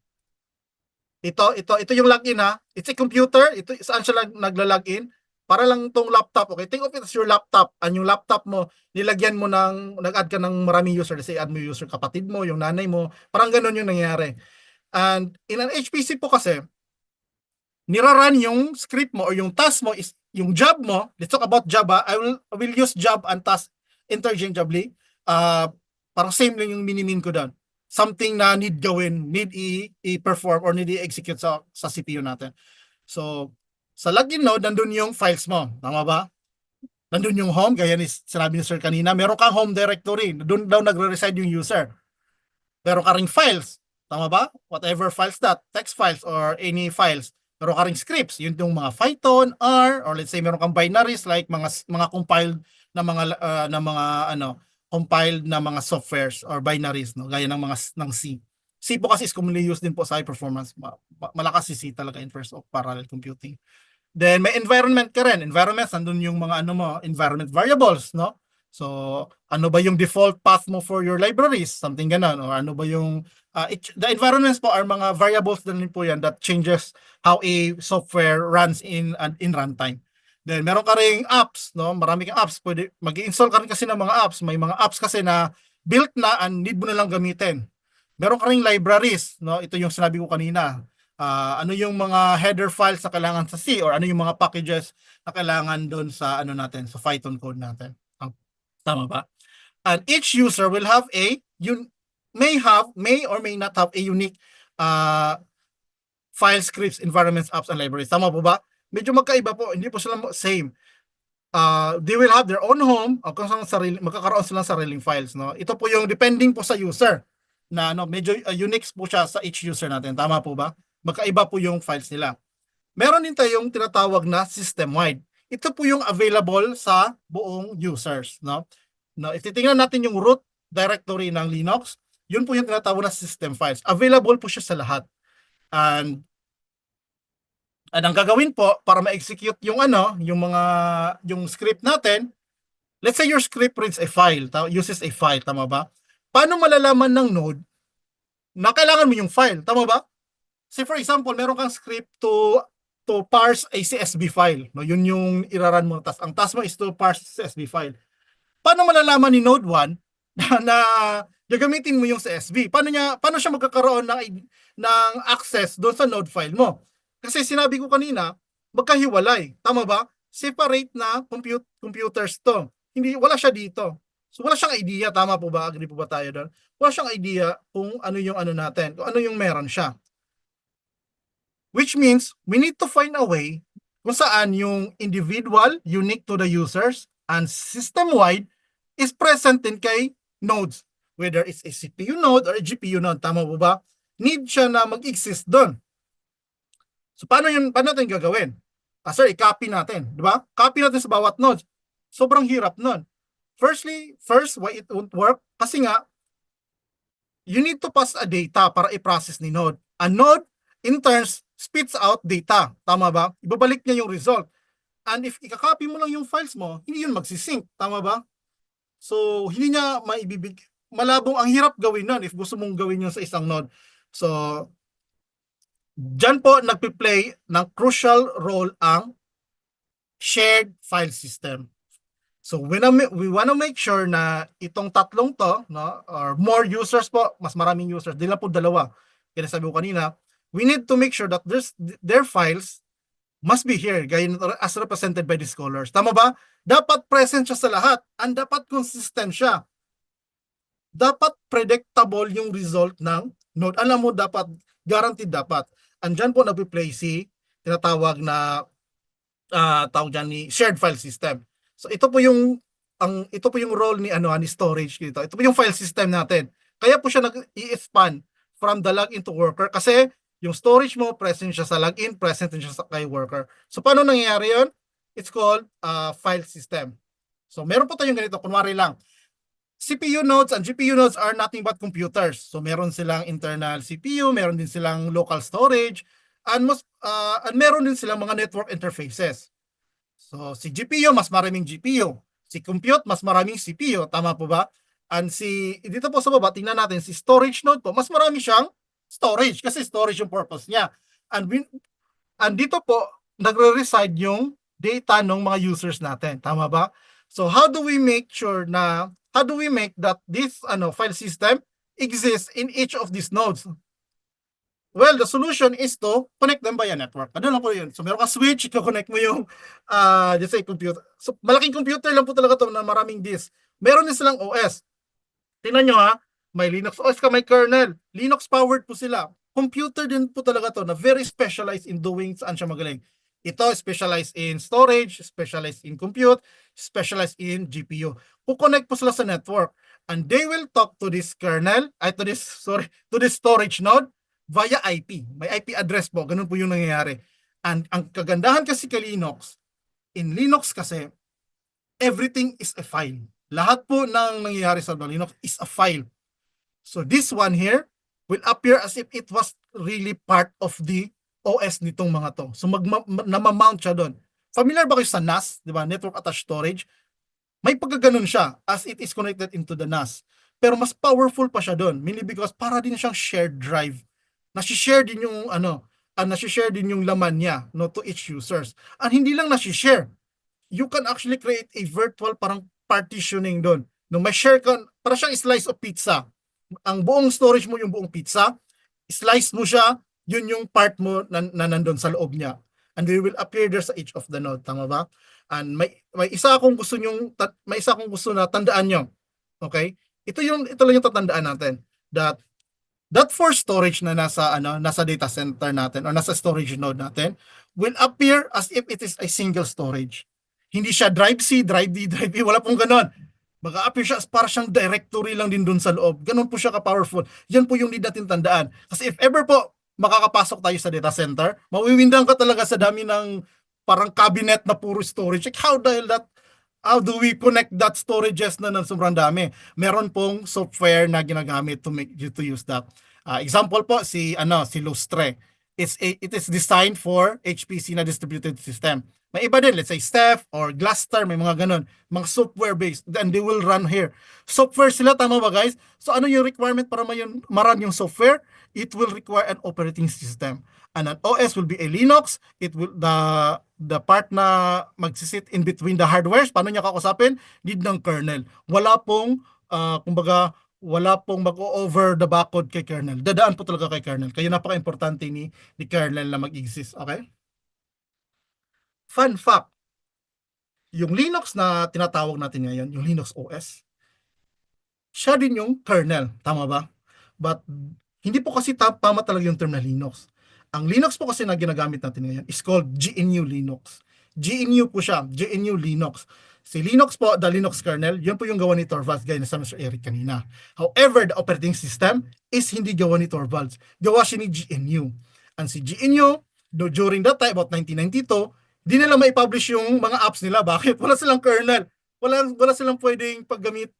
Ito yung login ha. It's a computer. Ito saan siya nagla-login. Para lang tong laptop. Okay, think of it as your laptop. And yung laptop mo, nilagyan mo nag-add ka ng maraming user. Let's say add mo user kapatid mo, yung nanay mo. Parang ganun yung nangyayari. And in an HPC po kasi, niraran yung script mo or yung task mo is yung job mo. Let's talk about Java. I will use job and task interchangeably. Parang same lang yung minimin ko doon. Something na need i-perform or need i-execute sa CPU natin. So, sa login node, nandun yung files mo. Tama ba? Nandun yung home, gaya ni sinabi ni Sir kanina. Meron kang home directory. Doon daw nagre-reside yung user. Meron ka ring files. Tama ba? Whatever files that, text files or any files. Meron ka ring scripts. Yun yung mga Python, R, or let's say meron kang binaries like mga compiled na compiled na mga softwares or binaries, no, gaya ng C. C po kasi is commonly used din po sa high performance. Malakas si C talaga in terms of parallel computing. Then may environment ka rin. Environments, nandun yung mga environment variables, no? So, ano ba yung default path mo for your libraries? Something ganon. Or ano ba yung the environments po are mga variables din po yan that changes how a software runs in runtime. Then meron ka ring apps, no? Marami kang apps. Pwede mag-install ka rin kasi ng mga apps. May mga apps kasi na built na and need mo na lang gamitin. Meron ka ring libraries, no? Ito yung sinabi ko kanina. Ano yung mga header files na kailangan sa C or ano yung mga packages na kailangan doon sa ano natin, sa Python code natin. Tama ba? And each user will have may or may not have a unique file scripts, environments, apps, and libraries. Tama po ba? Medyo magkaiba po, hindi po sila same. They will have their own home o kung saan magkakaroon sila ng sariling files, no? Ito po yung depending po sa user na medyo unique po siya sa each user natin. Tama po ba? Magkaiba po yung files nila. Meron din tayong tinatawag na system-wide. Ito po yung available sa buong users, no? No, if titingnan natin yung root directory ng Linux, yun po yung tinatawag na system files. Available po siya sa lahat. And ang gagawin po para ma-execute yung yung script natin, let's say your script reads a file, uses a file, tama ba? Paano malalaman ng node na kailangan mo yung file, tama ba? Say for example, meron kang script to parse a CSV file, no? Yun yung iraran mo, ang task mo is to parse CSV file. Paano malalaman ni Node 1 na gagamitin mo yung CSV? Paano siya magkakaroon ng access doon sa node file mo? Kasi sinabi ko kanina, magkahiwalay. Tama ba? Separate na computers to. Wala siya dito. So wala siyang idea. Tama po ba? Agree po ba tayo doon? Wala siyang idea kung ano yung natin, kung ano yung meron siya. Which means, we need to find a way kung saan yung individual, unique to the users, and system-wide is present din kay nodes. Whether it's a CPU node or a GPU node. Tama po ba? Need siya na mag-exist doon. So paano natin gagawin? Sir, i-copy natin, di ba? Copy natin sa bawat node. Sobrang hirap nun. First, why it won't work? Kasi nga, you need to pass a data para i-process ni node. A node, in turns, spits out data. Tama ba? Ibabalik niya yung result. And if i-copy mo lang yung files mo, hindi yun magsisync. Tama ba? So, hindi niya malabong, ang hirap gawin nun if gusto mong gawin yun sa isang node. So, dyan po nagpi-play ng crucial role ang shared file system. So, we wanna make sure na itong tatlong to, no, or more users po, mas maraming users, di lang po dalawa. Kaya sabi ko kanina, we need to make sure that their files must be here, as represented by the scholars. Tama ba? Dapat present siya sa lahat, and dapat consistent siya. Dapat predictable yung result ng node. Alam mo, dapat, guaranteed dapat. Andyan po nagpi-play si tinatawag na tawag dyan ni shared file system. So ito po yung role ni ni storage dito. Ito po yung file system natin. Kaya po siya nag-i-span from the login to worker kasi yung storage mo present siya sa login, present din siya sa kay worker. So paano nangyayari 'yon? It's called file system. So meron po tayong ganito, kunwari lang. CPU nodes and GPU nodes are nothing but computers. So meron silang internal CPU, meron din silang local storage, and meron din silang mga network interfaces. So si GPU, mas maraming GPU. Si compute, mas maraming CPU. Tama po ba? And dito po sa baba, tingnan natin, si storage node po, mas marami siyang storage kasi storage yung purpose niya. And dito po, nagre-reside yung data ng mga users natin. Tama ba? So how do we make that this file system exists in each of these nodes? Well, the solution is to connect them via network. Ano lang po yun? So meron ka switch, i-connect mo yung just say computer. So malaking computer lang po talaga to na maraming disk. Meron din silang OS. Tingnan nyo may Linux OS ka, may kernel. Linux powered po sila. Computer din po talaga to na very specialized in doing saan siya magaling. Ito specialized in storage, specialized in compute, specialized in GPU. Connect po sila sa network and they will talk to this kernel, to this storage node via IP. May IP address po. Ganun po yung nangyayari. And ang kagandahan kasi kay Linux, in Linux kasi, everything is a file. Lahat po ng nangyayari sa Linux is a file. So this one here will appear as if it was really part of the OS nitong mga to. So namamount siya doon. Familiar ba kayo sa NAS? Di ba? Network Attached Storage. May pagkaganon siya as it is connected into the NAS. Pero mas powerful pa siya doon. Mainly because para din siyang shared drive. Nasi-share din yung laman niya, no, to each users. And hindi lang nasi-share. you can actually create a virtual parang partitioning doon. No, may share ka, para siyang slice of pizza. Ang buong storage mo yung buong pizza, slice mo siya, yun yung part mo na nandun sa loob niya. And they will appear there sa each of the node, tama ba? And may isa akong gusto na tandaan nyo. Okay? Ito lang yung tatandaan natin, that for storage na nasa data center natin or nasa storage node natin will appear as if it is a single storage. Hindi siya drive C, drive D, drive E, wala pong ganon. Mag-a-appear siya as para siyang directory lang din dun sa loob. Ganon po siya ka-powerful. Yan po yung need natin tandaan. Kasi if ever po makakapasok tayo sa data center, mawiwindang ka talaga sa dami ng parang cabinet na puro storage. Like how do we connect that storages na ng sobrang dami? Meron pong software na ginagamit to make you to use that. Example po si Lustre. It is designed for HPC na distributed system. May iba din, let's say Ceph or Gluster, may mga ganun, mga software based, then they will run here. Software sila, tama ba guys? So ano yung requirement para maran yung software? It will require an operating system. And an OS will be a Linux. It will the part na magsisit in between the hardwares, paano niya kakusapin? Need ng kernel. Wala pong mag-over the backcode kay kernel. Dadaan po talaga kay kernel. Kaya napaka-importante ni kernel na mag-exist. Okay? Fun fact, yung Linux na tinatawag natin ngayon, yung Linux OS, siya din yung kernel. Tama ba? But hindi po kasi tama talaga yung term na Linux. Ang Linux po kasi na ginagamit natin ngayon is called GNU Linux. GNU po siya, GNU Linux. Si Linux po, the Linux kernel, yun po yung gawa ni Torvalds, gaya na sa Mr. Eric kanina. However, the operating system is hindi gawa ni Torvalds. Gawa siya ni GNU. And si GNU, during that time, about 1992, di nila mai-publish yung mga apps nila. Bakit? Wala silang kernel. Wala silang pwedeng paggamit.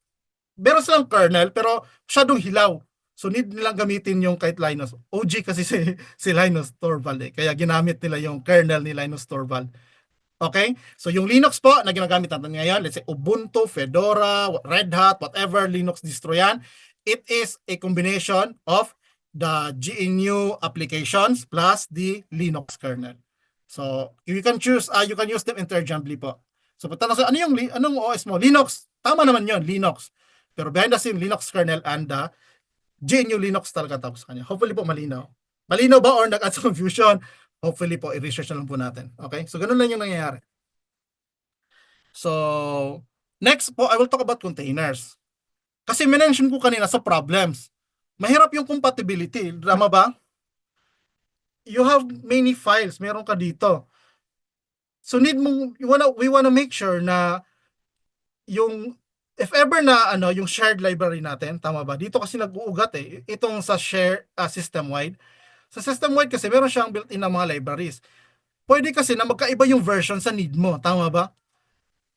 Meron silang kernel, pero masyadong hilaw. So need nilang gamitin yung kahit Linus. OG kasi si Linus Torvald eh. Kaya ginamit nila yung kernel ni Linus Torvald. Okay? So yung Linux po na ginagamit natin ngayon, let's say Ubuntu, Fedora, Red Hat, whatever Linux distro yan, it is a combination of the GNU applications plus the Linux kernel. So you can use them interchangeably po. So patanong sa anong OS mo? Linux. Tama naman yon, Linux. Pero behind the scene, Linux kernel and the GNU Linux talaga tawag sa kanya. Hopefully po malinaw. Malinaw ba or nag-add sa confusion? Hopefully po, i-research na lang po natin. Okay? So, ganun lang yung nangyayari. So, next po, I will talk about containers. Kasi mention ko kanina sa problems. Mahirap yung compatibility. Tama ba? You have many files. Meron ka dito. So, we wanna make sure na if ever na yung shared library natin, tama ba? Dito kasi nag-uugat eh. Itong sa share system-wide. Sa system-wide kasi meron siyang built-in na mga libraries. Pwede kasi na magkaiba yung version sa need mo, tama ba?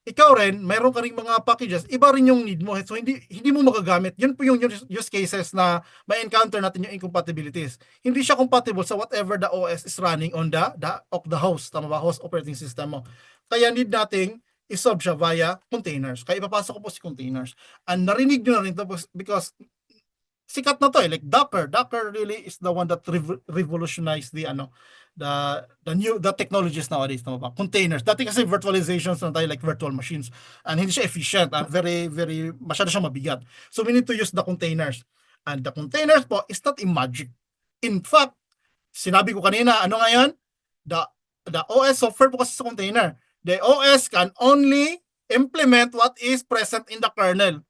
Ikaw rin, meron ka ring mga packages, iba rin yung need mo. So hindi mo magagamit. Yun po yung use cases na may encounter natin yung incompatibilities. Hindi siya compatible sa whatever the OS is running on the host, tama ba? Host operating system mo. Kaya need nating isolve siya via containers. Kaya ipapasok ko po si containers. And narinig nyo na rin to because sikat na to eh. Like Docker. Docker really is the one that revolutionized the technologies nowadays. Tama ba? Containers. Dati kasi virtualizations na tayo like virtual machines. And hindi siya efficient. Masyado siya mabigat. So we need to use the containers. And the containers po is not a magic. In fact, sinabi ko kanina, ano ngayon? The OS software po kasi sa container. The OS can only implement what is present in the kernel.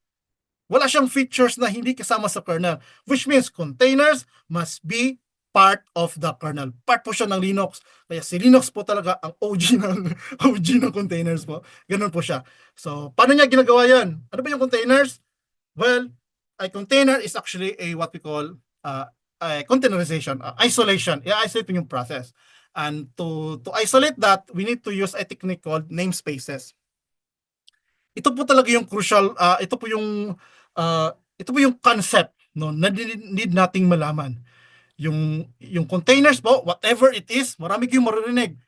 Wala siyang features na hindi kasama sa kernel, which means containers must be part of the kernel. Part po siya ng Linux. Kaya si Linux po talaga ang OG ng containers po. Ganun po siya. So, paano niya ginagawa yan? Ano ba yung containers? Well, a container is actually what we call a containerization, isolation. I-isolate yung process. And to isolate that, we need to use a technique called namespaces. Ito po talaga yung crucial, ito po yung concept no, na need nating malaman. Yung containers po, whatever it is, marami kayong maririnig.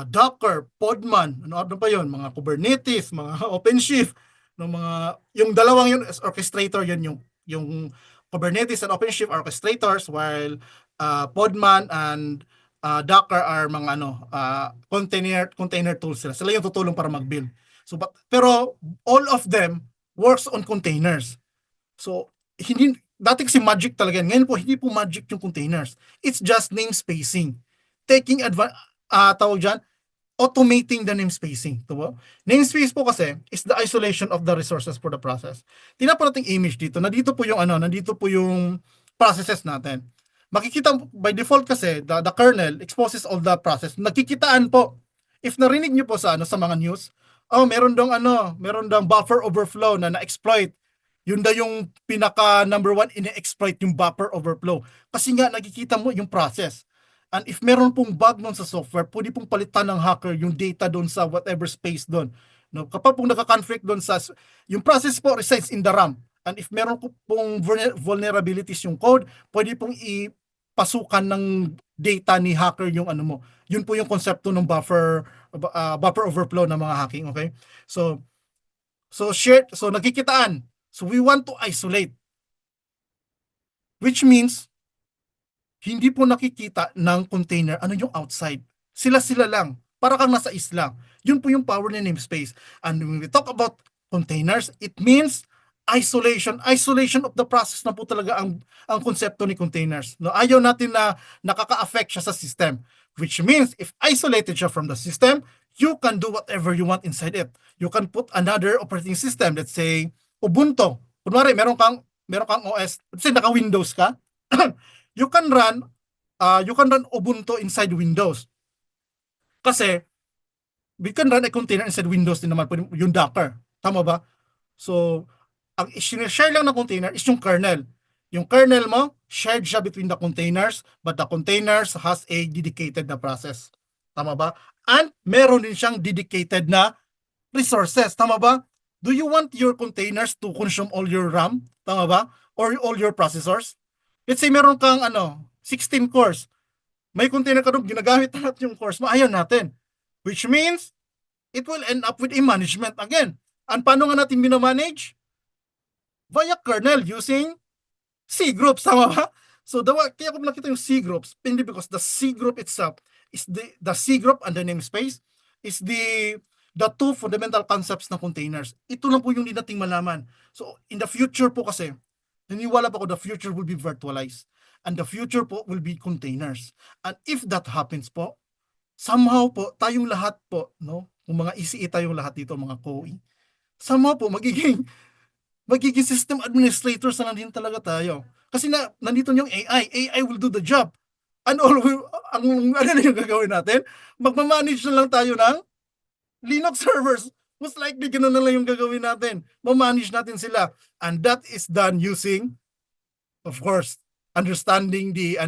Docker, Podman, ano pa yun? Mga Kubernetes, mga OpenShift, yung dalawang yun as orchestrator, yun yung Kubernetes and OpenShift orchestrators, while Podman and Docker are mga container tools sila. Sila yung tutulong para mag-build. So pero all of them works on containers. So hindi dati kasi magic talaga yan. Ngayon po hindi po magic yung containers. It's just namespacing. Taking tawag dyan, automating the namespacing. Diba? Namespace po kasi is the isolation of the resources for the process. Tingnan po nating image dito. Nandito po yung nandito po yung processes natin. Makikita by default kasi the kernel exposes all the process. Nagkikitaan po. If narinig niyo po sa sa mga news, meron dong buffer overflow na na-exploit. Yun daw yung pinaka number one ine-exploit yung buffer overflow. Kasi nga nakikita mo yung process. And if meron pong bug nun sa software, pwede pong palitan ng hacker yung data doon sa whatever space doon. No, kapag pong naka-conflict doon sa yung process po resides in the RAM. And if meron pong vulnerabilities yung code, pwede pong ipasukan ng data ni hacker yung mo. Yun po yung konsepto ng buffer overflow ng mga hacking, okay? So nagkikitaan. So we want to isolate. Which means hindi po nakikita ng container ano yung outside. Sila lang. Para kang nasa isla. Yun po yung power ng namespace. And when we talk about containers, it means isolation. Isolation of the process na po talaga ang konsepto ni containers. No, ayaw natin na nakaka-affect siya sa system. Which means if isolated siya from the system, you can do whatever you want inside it. You can put another operating system. Let's say Ubuntu. Kunwari, meron kang OS. Let's say naka-Windows ka. you can run Ubuntu inside Windows. Kasi we can run a container inside Windows din naman yung Docker. Tama ba? So, ang share lang ng container is yung kernel. Yung kernel mo, shared siya between the containers, but the containers has a dedicated na process. Tama ba? And meron din siyang dedicated na resources. Tama ba? Do you want your containers to consume all your RAM? Tama ba? Or all your processors? Let's say meron kang 16 cores. May container ka doon, ginagamit lahat yung cores mo. Ayaw natin. Which means, it will end up with a management again. And paano nga natin minamanage? Via kernel using C groups. Tama ba? So, kaya ko nakita yung C groups, hindi because the C group itself is the C group and the namespace is the two fundamental concepts ng containers. Ito lang po yung hindi nating malaman. So, in the future po kasi, naniniwala pa ako the future will be virtualized. And the future po will be containers. And if that happens po, somehow po, tayong lahat po, no? Kung mga ECE tayong lahat dito, mga COE, somehow po, magiging system administrators na din talaga tayo. Kasi nandito yung AI. AI will do the job. And ano na yung gagawin natin? Magmamanage na lang tayo ng Linux servers. Most likely, ganun na lang yung gagawin natin. Mamanage natin sila. And that is done using, of course, understanding the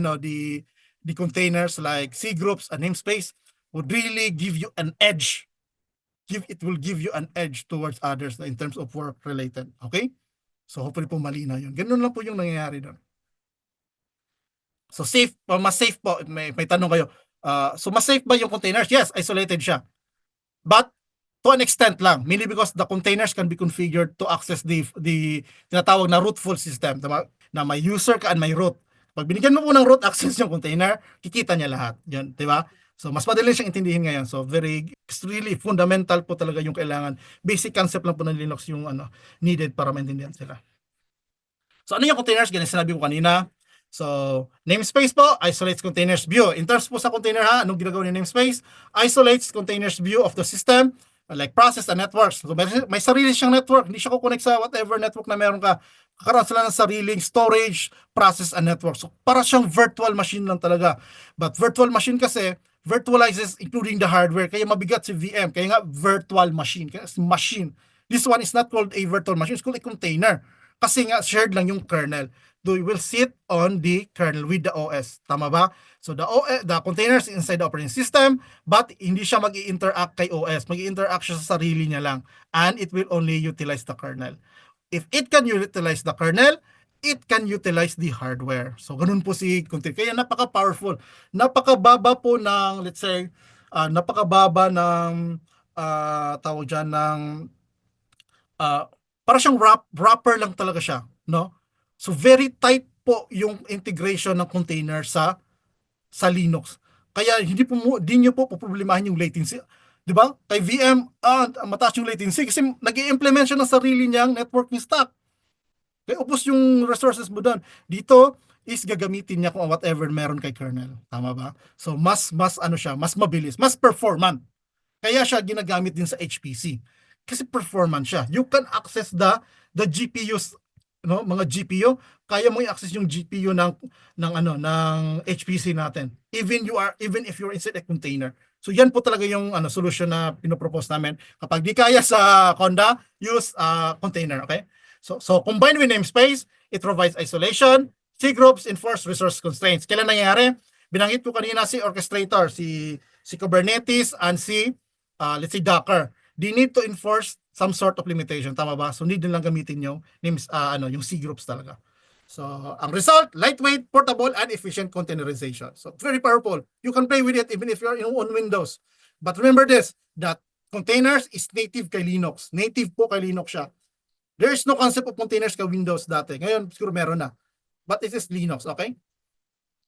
containers like C groups and namespace would really give you an edge. It will give you an edge towards others in terms of work related. Okay? So hopefully po malinaw yun. Ganun lang po yung nangyayari doon. So safe, mas safe po. May tanong kayo. So mas safe ba yung containers? Yes, isolated siya. But to an extent lang, mainly because the containers can be configured to access the tinatawag na rootful system, na may user ka and may root. Pag binigyan mo po ng root access yung container, kikita niya lahat. Yan, di ba? So mas madali siyang intindihin ngayon. So it's really fundamental po talaga yung kailangan. Basic concept lang po ng Linux yung needed para maintindihan sila. So ano yung containers? Ganyan sinabi ko kanina. So, namespace po, isolates containers view. In terms po sa container anong ginagawa ni namespace? Isolates containers view of the system, like process and networks. So, may sarili siyang network. Hindi siya kukonect sa whatever network na meron ka. Kakaroon sila ng sariling storage, process, and network. So, para siyang virtual machine lang talaga. But virtual machine kasi, virtualizes including the hardware. Kaya mabigat si VM. Kaya nga, virtual machine. Kaya machine. This one is not called a virtual machine. It's called a container. Kasi nga, shared lang yung kernel. They will sit on the kernel with the OS. Tama ba? So the containers inside the operating system, but hindi siya mag-i-interact kay OS. Mag-i-interact siya sa sarili niya lang. And it will only utilize the kernel. If it can utilize the kernel, it can utilize the hardware. So ganun po si container. Kaya napaka-powerful. Napakababa po ng, let's say, napakababa ng tawag dyan ng para siyang wrapper lang talaga siya, no? So very tight po yung integration ng container sa Linux. Kaya di nyo po poproblemahin yung latency. Di ba? Kay VM, mataas yung latency kasi nag-i-implement siya ng sarili niyang networking stack. Kaya ubos yung resources mo doon. Dito is gagamitin niya kung whatever meron kay kernel. Tama ba? So mas ano siya, mas mabilis, mas performant. Kaya siya ginagamit din sa HPC. Kasi performance siya. You can access the GPUs, no, mga GPU, kaya mo i-access yung GPU ng HPC natin. Even if you're inside a container. So yan po talaga yung solution na pinopropose namin. Kapag di kaya sa Conda, use container, okay? So combined with namespace, it provides isolation, C groups enforce resource constraints. Kailan nangyayari? Binanggit ko kanina si orchestrator, si Kubernetes and let's say Docker. They need to enforce some sort of limitation, tama ba? So need nilang gamitin yung names yung C groups talaga. So ang result, lightweight, portable, and efficient containerization. So very powerful. You can play with it even if you're on Windows. But remember this, that containers is native kay Linux. Native po kay Linux siya. There is no concept of containers kay Windows dati. Ngayon, siguro meron na. But it is Linux, okay?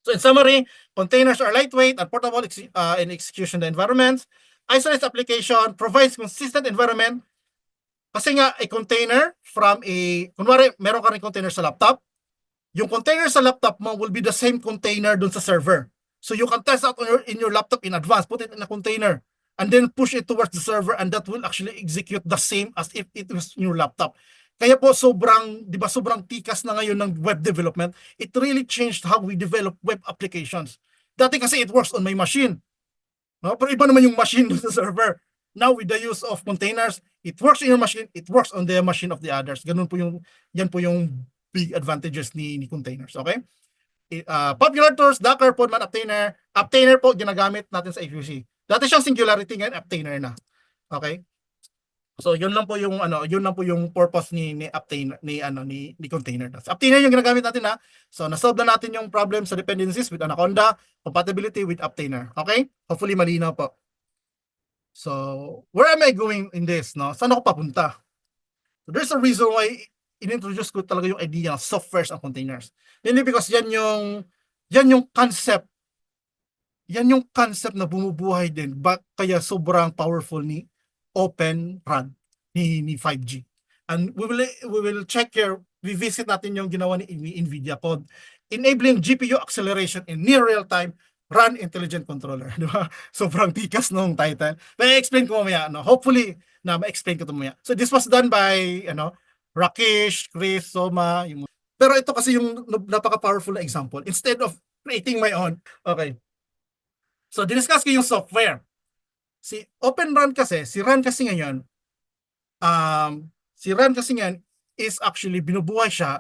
So in summary, containers are lightweight and portable in execution environments. Isolates application, provides consistent environment. Kasi nga, a container from kunwari, meron ka rin container sa laptop. Yung container sa laptop mo will be the same container dun sa server. So you can test out in your laptop in advance, put it in a container, and then push it towards the server, and that will actually execute the same as if it was in your laptop. Kaya po sobrang tikas na ngayon ng web development. It really changed how we develop web applications. Dati kasi it works on my machine. No? Pero iba naman yung machine sa server. Now with the use of containers, it works in your machine, it works on the machine of the others. Yan po yung big advantages ni containers, okay? Popular tools, Docker, Podman, Apptainer. Apptainer po ginagamit natin sa HPC. Dati siyang Singularity, ngayon Apptainer na. Okay? So yun lang po yung purpose ni Apptainer ni container. So, Apptainer yung ginagamit natin na. So na-solve na natin yung problem sa dependencies with Anaconda, compatibility with Apptainer. Okay? Hopefully malinaw po. So where am I going in this, no? Saan ako papunta? So there's a reason why inintroduce ko talaga yung idea ng softwares and containers. Hindi because yan yung concept. Yan yung concept na bumubuhay din. Kaya sobrang powerful ni Open RAN ni 5G. And we will check here, revisit natin yung ginawa ni NVIDIA called Enabling GPU Acceleration in Near Real-Time RAN Intelligent Controller. Di ba? Sobrang tikas nung title. Pero i-explain ko mamaya. Hopefully, na ma-explain ko ito mamaya. So this was done by Rakesh, Chris, Soma. Pero ito kasi yung napaka-powerful na example. Instead of creating my own. Okay. So diniscuss ko yung software. Si RAN kasi ngayon, is actually binubuhay siya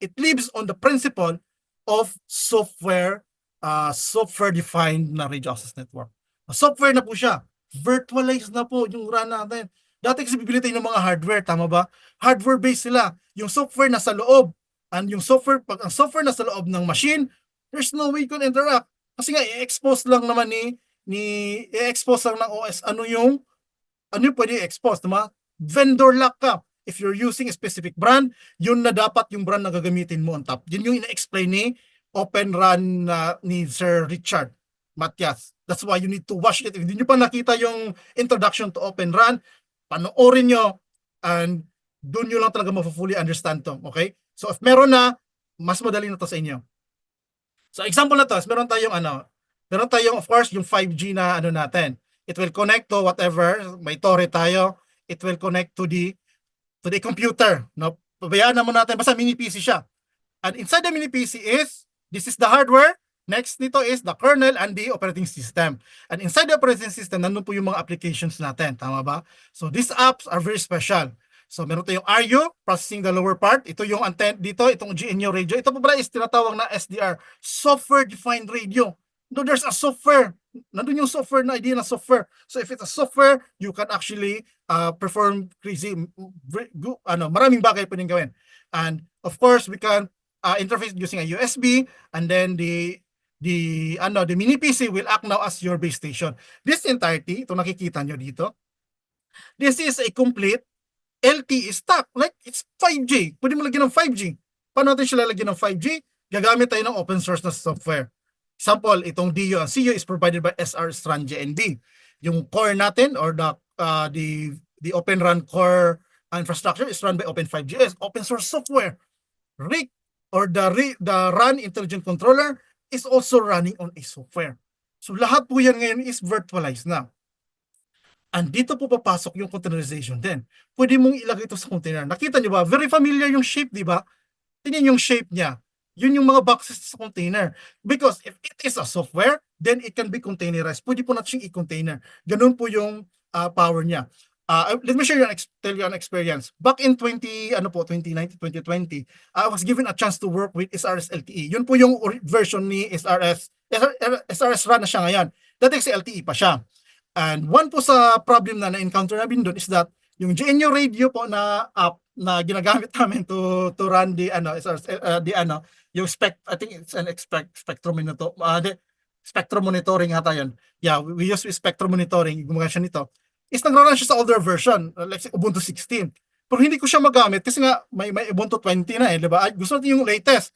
it lives on the principle of software-defined na radio access network. Software na po siya. Virtualized na po yung RAN natin. Dati kasi bibili tayo ng mga hardware, tama ba? Hardware-based sila. Yung software nasa loob. And pag ang software nasa loob ng machine, there's no way you can interact. Kasi nga, i-expose lang naman i-expose lang ng OS ano yung pwede i-expose, tama? Vendor lock ka. If you're using a specific brand, yun na dapat yung brand na gagamitin mo on top. Yun yung ina-explain ni Open RAN ni Sir Richard Matias. That's why you need to watch it. If hindi nyo pa nakita yung introduction to Open RAN, panoorin nyo and doon nyo lang talaga ma-fully understand to. Okay? So if meron na, mas madali na to sa inyo. So example na to, meron tayong of course yung 5G na natin. It will connect to whatever, may torre tayo. It will connect to the computer. No? Pabayaan naman natin, basta mini PC siya. And inside the mini PC this is the hardware. Next nito is the kernel and the operating system. And inside the operating system, nandun po yung mga applications natin. Tama ba? So these apps are very special. So meron tayong RU, processing the lower part. Ito yung antenna dito, itong GNU radio. Ito po pala is tinatawag na SDR, Software Defined Radio. No, there's a software. Nandun yung software na idea na software. So if it's a software, you can actually perform crazy, maraming bagay pwedeng gawin. And of course, we can interface using a USB, and then the mini PC will act now as your base station. This entirety, ito nakikita nyo dito, this is a complete LTE stack. Like, it's 5G. Pwede mo lagyan ng 5G. Paano natin siya lalagyan ng 5G? Gagamit tayo ng open source na software. Example, itong DU and CU is provided by SR Strand JNB. Yung core natin or the Open RAN core infrastructure is run by Open5GS, open source software. RIC or the RAN Intelligent Controller is also running on a software. So lahat po yan ngayon is virtualized na. And dito po papasok yung containerization din. Pwede mong ilagay ito sa container. Nakita nyo ba? Very familiar yung shape, di ba? Tingnan yung shape niya. Yun yung mga boxes sa container. Because if it is a software, then it can be containerized. Pwede po natin siyang i-container. Ganun po yung power niya. Let me share tell you an experience. Back in 2019, 2020, I was given a chance to work with SRS LTE. Yun po yung version ni SRS RAN na siya ngayon. Dati kasi LTE pa siya. And one po sa problem na na-encounter namin doon is that yung GNU radio po na app na ginagamit namin to run the yung I think it's an spectrum spectrum monitoring ata yun. Yeah, we use spectrum monitoring, gumagana siya nito. Is nagra-run siya sa older version, like Ubuntu 16. Pero hindi ko siya magamit kasi nga may Ubuntu 20 na di ba? Gusto natin yung latest.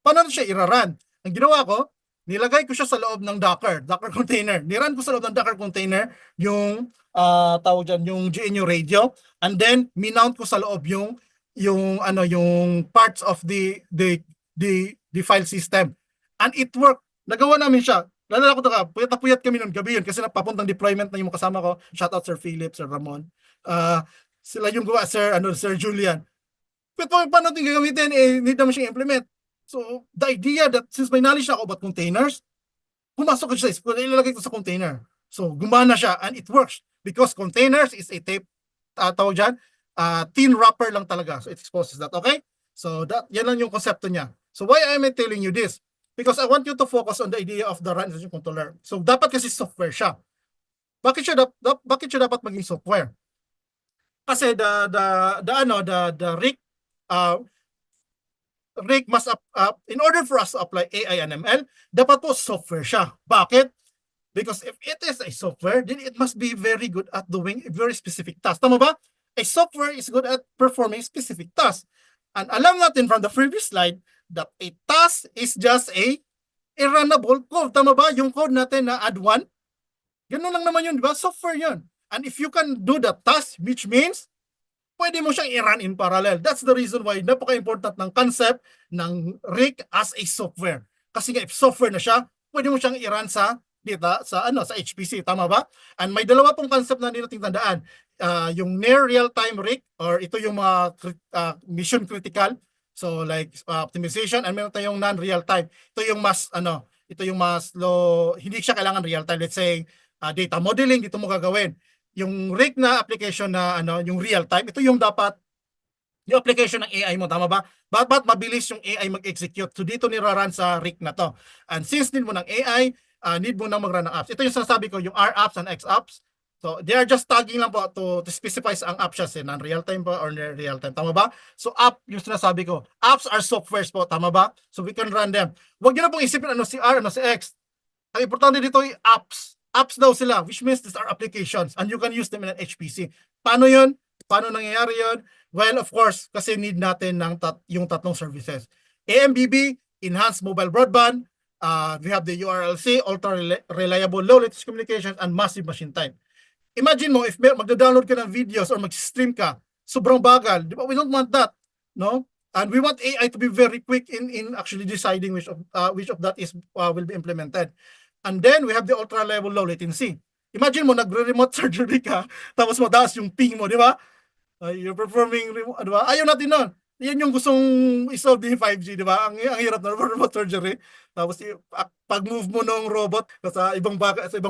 Paano siya i-run? Ang ginawa ko, nilagay ko siya sa loob ng Docker container. Niran ko sa loob ng Docker container yung tawag dyan, yung GNU radio, and then minount ko sa loob yung parts of the file system. And it worked. Nagawa namin siya. Lalala ko puyat kami noon gabi yun kasi napapuntang deployment na yung kasama ko. Shout out Sir Philip, Sir Ramon. Sila yung gawa, Sir Julian. Pero paano natin gagamitin? Need naman siya implement. So, the idea that since may knowledge na ako about containers, pumasok ko siya, ilalagay ko sa container. So, gumana siya and it works because containers is a tape, tawag dyan, thin wrapper lang talaga. So, it exposes that. Okay? So, yan lang yung konsepto niya. So, why am I telling you this? Because I want you to focus on the idea of the RAN Intelligent Controller. So, dapat kasi software siya. Bakit siya dapat maging software? Kasi the RIC must in order for us to apply AI and ML, dapat po software siya. Bakit? Because if it is a software, then it must be very good at doing a very specific task. Tama ba? A software is good at performing specific tasks. And alam natin from the previous slide that a task is just a runnable code. Tama ba? Yung code natin na add one, ganun lang naman yun, di ba? Software yun. And if you can do the task, which means pwede mo siyang i-run in parallel. That's the reason why napaka-important ng concept ng RIC as a software. Kasi nga if software na siya, pwede mo siyang i-run sa HPC, tama ba? And may dalawa pong concept na nating tandaan. Yung near real-time RIC or ito yung mga mission critical. So like optimization, and meron tayong non-real time. Ito yung mas low, hindi siya kailangan real time. Let's say data modeling, dito mo gagawin. Yung RIC na application na yung real time, ito yung dapat yung application ng AI mo, tama ba? Ba't mabilis yung AI mag-execute? So dito niraran sa RIC na to. And since need mo ng AI, need mo nang mag-run ng apps. Ito yung sinasabi ko, yung R apps and X apps. So they are just tagging lang po to specify ang app siya, non-real time ba or real time, tama ba? So app yung sinasabi ko. Apps are softwares po, tama ba? So we can run them. Huwag niyo na pong isipin ano si R, ano si X. Ang importante dito ay apps. Apps daw sila, which means these are applications and you can use them in an HPC. Paano yun? Paano nangyayari yun? Well, of course, kasi need natin yung tatlong services. AMBB, Enhanced Mobile Broadband, we have the URLC, Ultra Reliable Low Latency Communications, and Massive Machine Time. Imagine mo, if magda-download ka ng videos or mag-stream ka, sobrang bagal. Di ba? We don't want that. No? And we want AI to be very quick in actually deciding which of that is will be implemented. And then we have the ultra level low latency. Imagine mo nagre-remote surgery ka tapos mataas yung ping mo, di ba? You're performing, di ba? Ayaw natin nun. Yan yung gustong isolve din 5G, di ba? Ang hirap na remote surgery. Tapos pag-move mo ng robot sa ibang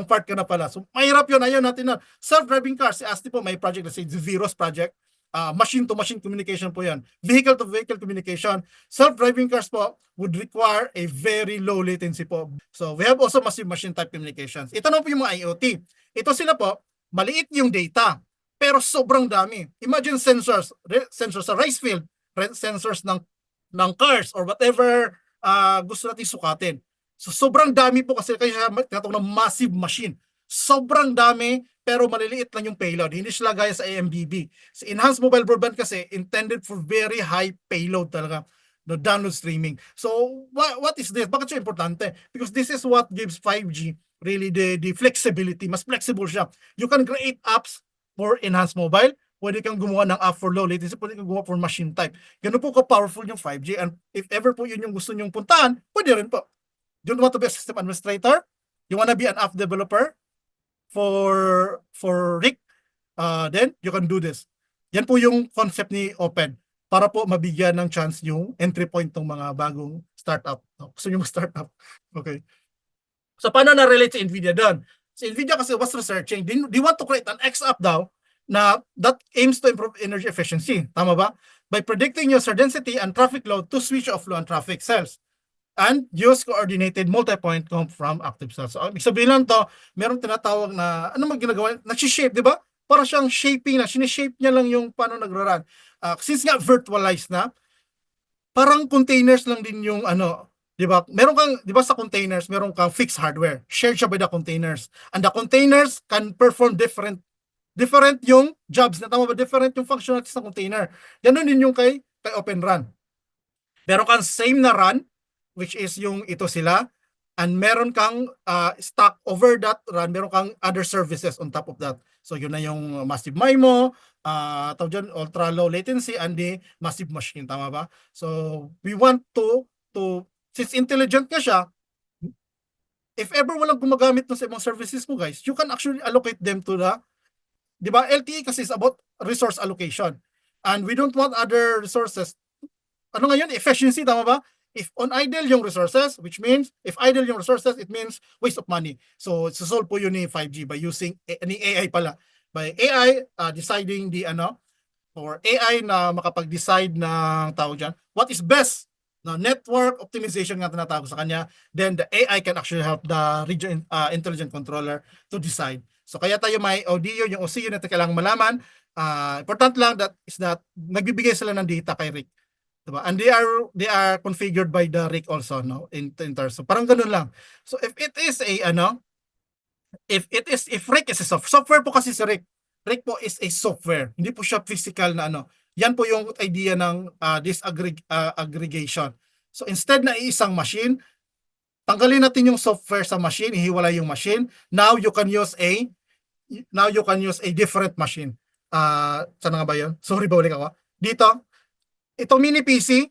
part ka na pala. So mahirap yun, ayaw natin nun. Self-driving cars, si Asti po may project na si Zeros project. Machine-to-machine communication po yan. Vehicle-to-vehicle communication. Self-driving cars po would require a very low latency po. So we have also massive machine type communications. Ito na po yung mga IoT. Ito sila po, maliit yung data, pero sobrang dami. Imagine sensors sa rice field, sensors ng cars or whatever gusto natin sukatin. So sobrang dami po kasi kaya tinatawag na massive machine. Sobrang dami pero maliliit lang yung payload. Hindi sila gaya sa AMBB. Sa Enhanced Mobile Broadband kasi intended for very high payload talaga. no download streaming. So what is this? Bakit siya importante? Because this is what gives 5G really the flexibility. Mas flexible siya. You can create apps for enhanced mobile. Pwede kang gumawa ng app for low latency, pwede kang gumawa for machine type. Ganun po ka-powerful yung 5G, and if ever po yun yung gusto nyong puntahan, pwede rin po. You want to be a system administrator? You want to be an app developer for RIC? Then you can do this. Yan po yung concept ni Open para po mabigyan ng chance yung entry point ng mga bagong startup. Gusto nyo mag-startup? Okay. So paano na-relate sa NVIDIA doon? Si NVIDIA kasi was researching, they want to create an X app daw na that aims to improve energy efficiency. Tama ba? By predicting user density and traffic load to switch off low and traffic cells and use coordinated multi-point comp from active cells. So, ibig sabihin lang to, meron tinatawag na, ano ginagawa? Nag-shape, di ba? Para siyang shaping na, sinishape niya lang yung paano nagra-run. Since nga virtualized na, parang containers lang din yung ano, di ba? Meron kang, di ba sa containers, meron kang fixed hardware. Shared siya by the containers. And the containers can perform different yung jobs na, tama ba? Different yung functionalities ng container. Ganun din yung kay Open Run. Meron kang same na run, which is yung ito sila, and meron kang stack over that run, meron kang other services on top of that. So yun na yung Massive MIMO, tawag dyan, ultra low latency, and the Massive Machine, tama ba? So we want to since intelligent ka siya, if ever walang gumagamit ng sa ibang services mo guys, you can actually allocate them to the, di ba, LTE kasi is about resource allocation. And we don't want other resources. Ano ngayon? Efficiency, tama ba? If on idle yung resources, which means, if idle yung resources, it means waste of money. So, solve po yun ni 5G by using, ni AI pala. By AI, deciding the, or AI na makapag-decide ng tawag dyan, what is best na network optimization nga tinatawag sa kanya, then the AI can actually help the region intelligent controller to decide. So kaya tayo may audio, yung OCU na kailangan malaman. Important lang that nagbibigay sila ng data kay RIC. Diba? And they are configured by the RIC also, no? In terms. So parang ganun lang. So if it is a if RIC is a software po kasi si RIC. RIC po is a software. Hindi po siya physical na ano. Yan po yung idea ng disaggregation. So instead na isang machine, tanggalin natin yung software sa machine, ihiwalay yung machine. Now you can use a different machine. Saan nga ba yun? Sorry, baulik ako. Dito, itong mini PC,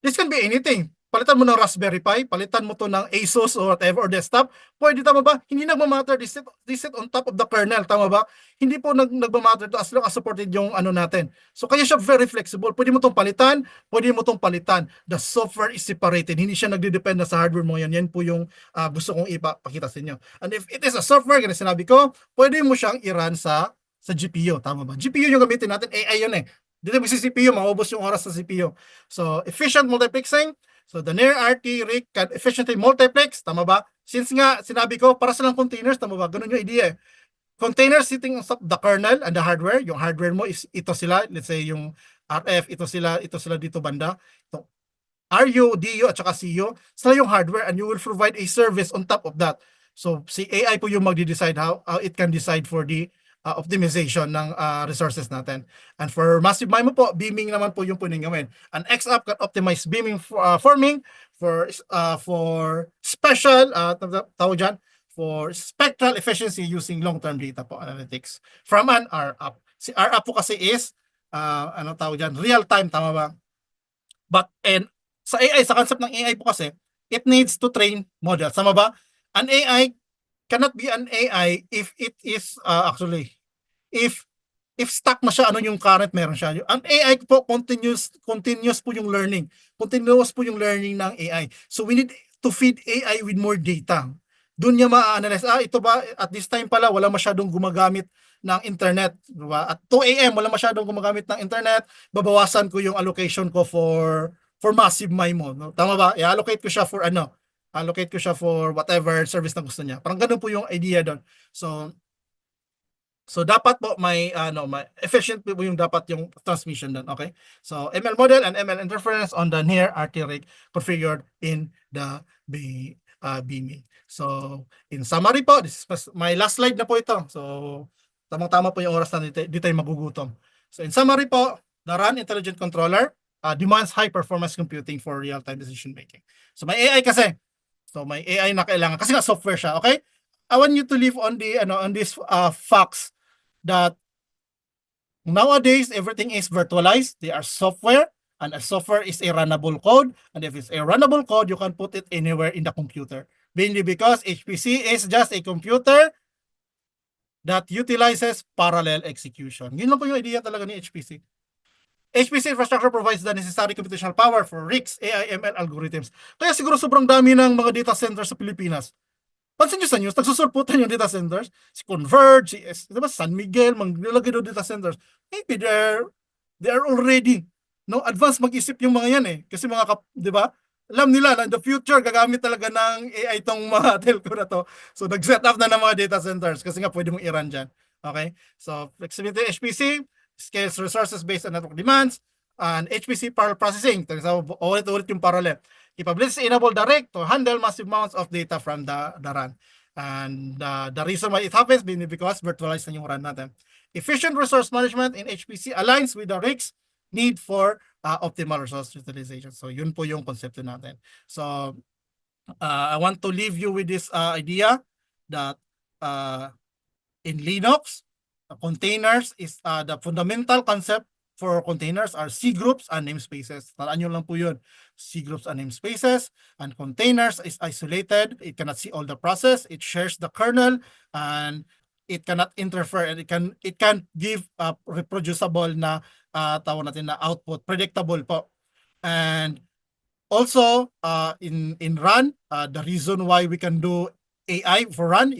this can be anything. Palitan mo ng Raspberry Pi, palitan mo to ng Asus or whatever, or desktop. Pwede, tama ba? Hindi nagmamatter, this sit on top of the kernel, tama ba? Hindi po nagmamatter to as long as supported yung ano natin. So kaya siya very flexible. Pwede mo tong palitan, pwede mo tong palitan. The software is separated. Hindi siya nagde-depend na sa hardware mo yan. Yan po yung gusto kong ipakita sa inyo. And if it is a software, ganun sinabi ko, pwede mo siyang i-run sa GPU, tama ba? GPU yung gamitin natin, AI yun eh. Dito mo si CPU, maubos yung oras sa CPU. So, efficient multiplexing. So, the NIR-RT RIC can efficiently multiplex. Tama ba? Since nga, sinabi ko, para silang containers, tama ba? Ganun yung idea eh. Containers sitting on the kernel and the hardware. Yung hardware mo is ito sila. Let's say yung RF, ito sila dito banda. Ito. RU, DU, at saka CU. Sila yung hardware and you will provide a service on top of that. So, si AI po yung magde-decide how it can decide for the optimization ng resources natin. And for Massive MIMO po, beaming naman po yung pwedeng gawin. An X-App can optimize beaming forming for special, tawag dyan, for spectral efficiency using long-term data po analytics from an R-App. Si R-App po kasi is, ano tawag dyan, real-time, tama ba? But, and sa AI, sa concept ng AI po kasi, it needs to train models, tama ba? An AI cannot be an AI if it is actually if stuck na siya, ano yung current meron siya. Ang AI po continuous po yung learning. Continuous po yung learning ng AI. So we need to feed AI with more data. Doon niya ma-analyze, ito ba at this time pala wala masyadong gumagamit ng internet, diba? At 2 AM wala masyadong gumagamit ng internet, babawasan ko yung allocation ko for Massive MIMO, no? Tama ba? I-allocate ko siya for allocate ko siya for whatever service na gusto niya. Parang ganun po yung idea doon. So dapat po may efficient po yung dapat yung transmission doon, okay? So ML model and ML interference on the NIR-RT RIC configured in the beaming. So in summary po, this is my last slide na po ito. So tamang-tama po yung oras na dito tayo magugutom. So in summary po, the RAN intelligent controller demands high performance computing for real-time decision making. So may AI kasi. So may AI na kailangan kasi nga software siya, okay? I want you to live on this facts that nowadays everything is virtualized. They are software, and a software is a runnable code, and if it's a runnable code, you can put it anywhere in the computer. Mainly because HPC is just a computer that utilizes parallel execution. Yun lang po yung idea talaga ni HPC. HPC infrastructure provides the necessary computational power for RICS, AI, ML algorithms. Kaya siguro sobrang dami ng mga data centers sa Pilipinas. Pansin nyo sa news, nagsusulputan yung data centers. Si Converge, diba, San Miguel, maglalagay doon data centers. Maybe they are already advanced mag-isip yung mga yan Kasi di ba? Alam nila na in the future, gagamit talaga ng AI itong mga telco na to. So, nag-set up na ng mga data centers kasi nga pwede mong i-run dyan. Okay? So, flexibility HPC, scales resources based on network demands, and HPC parallel processing. Ulit-ulit yung parallel. Capabilities enable the RIC to handle massive amounts of data from the RAN. And the reason why it happens is because virtualized na yung RAN natin. Efficient resource management in HPC aligns with the RIC's need for optimal resource utilization. So yun po yung konsepto natin. So I want to leave you with this idea that in Linux, containers is the fundamental concept for containers are C groups and namespaces. Tandaan nyo lang po yun. C groups and namespaces, and containers is isolated. It cannot see all the process. It shares the kernel, and it cannot interfere, and it can give reproducible na tawag natin na output, predictable po. And also in RAN, the reason why we can do AI for RAN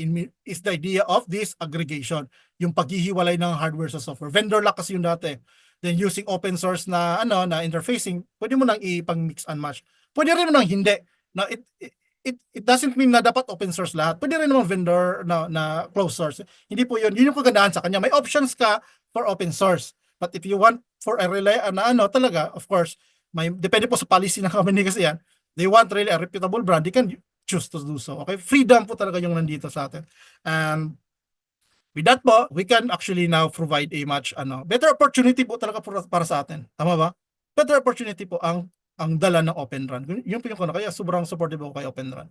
is the idea of this aggregation, yung paghihiwalay ng hardware sa software. Vendor lock kasi yung dati. Then using open source na na interfacing, pwede mo nang ipang-mix and match. Pwede rin mo nang hindi. Na it doesn't mean na dapat open source lahat. Pwede rin naman vendor na closed source. Hindi po yun. Yun yung kagandahan sa kanya. May options ka for open source. But if you want for a talaga, of course, depende po sa policy ng company kasi yan. They want really a reputable brand. They can choose to do so. Okay? Freedom po talaga yung nandito sa atin. And with that po, we can actually now provide a much better opportunity po talaga para sa atin. Tama ba? Better opportunity po ang dala ng Open RAN. Yun po yung kaya sobrang supportive ako kay Open RAN.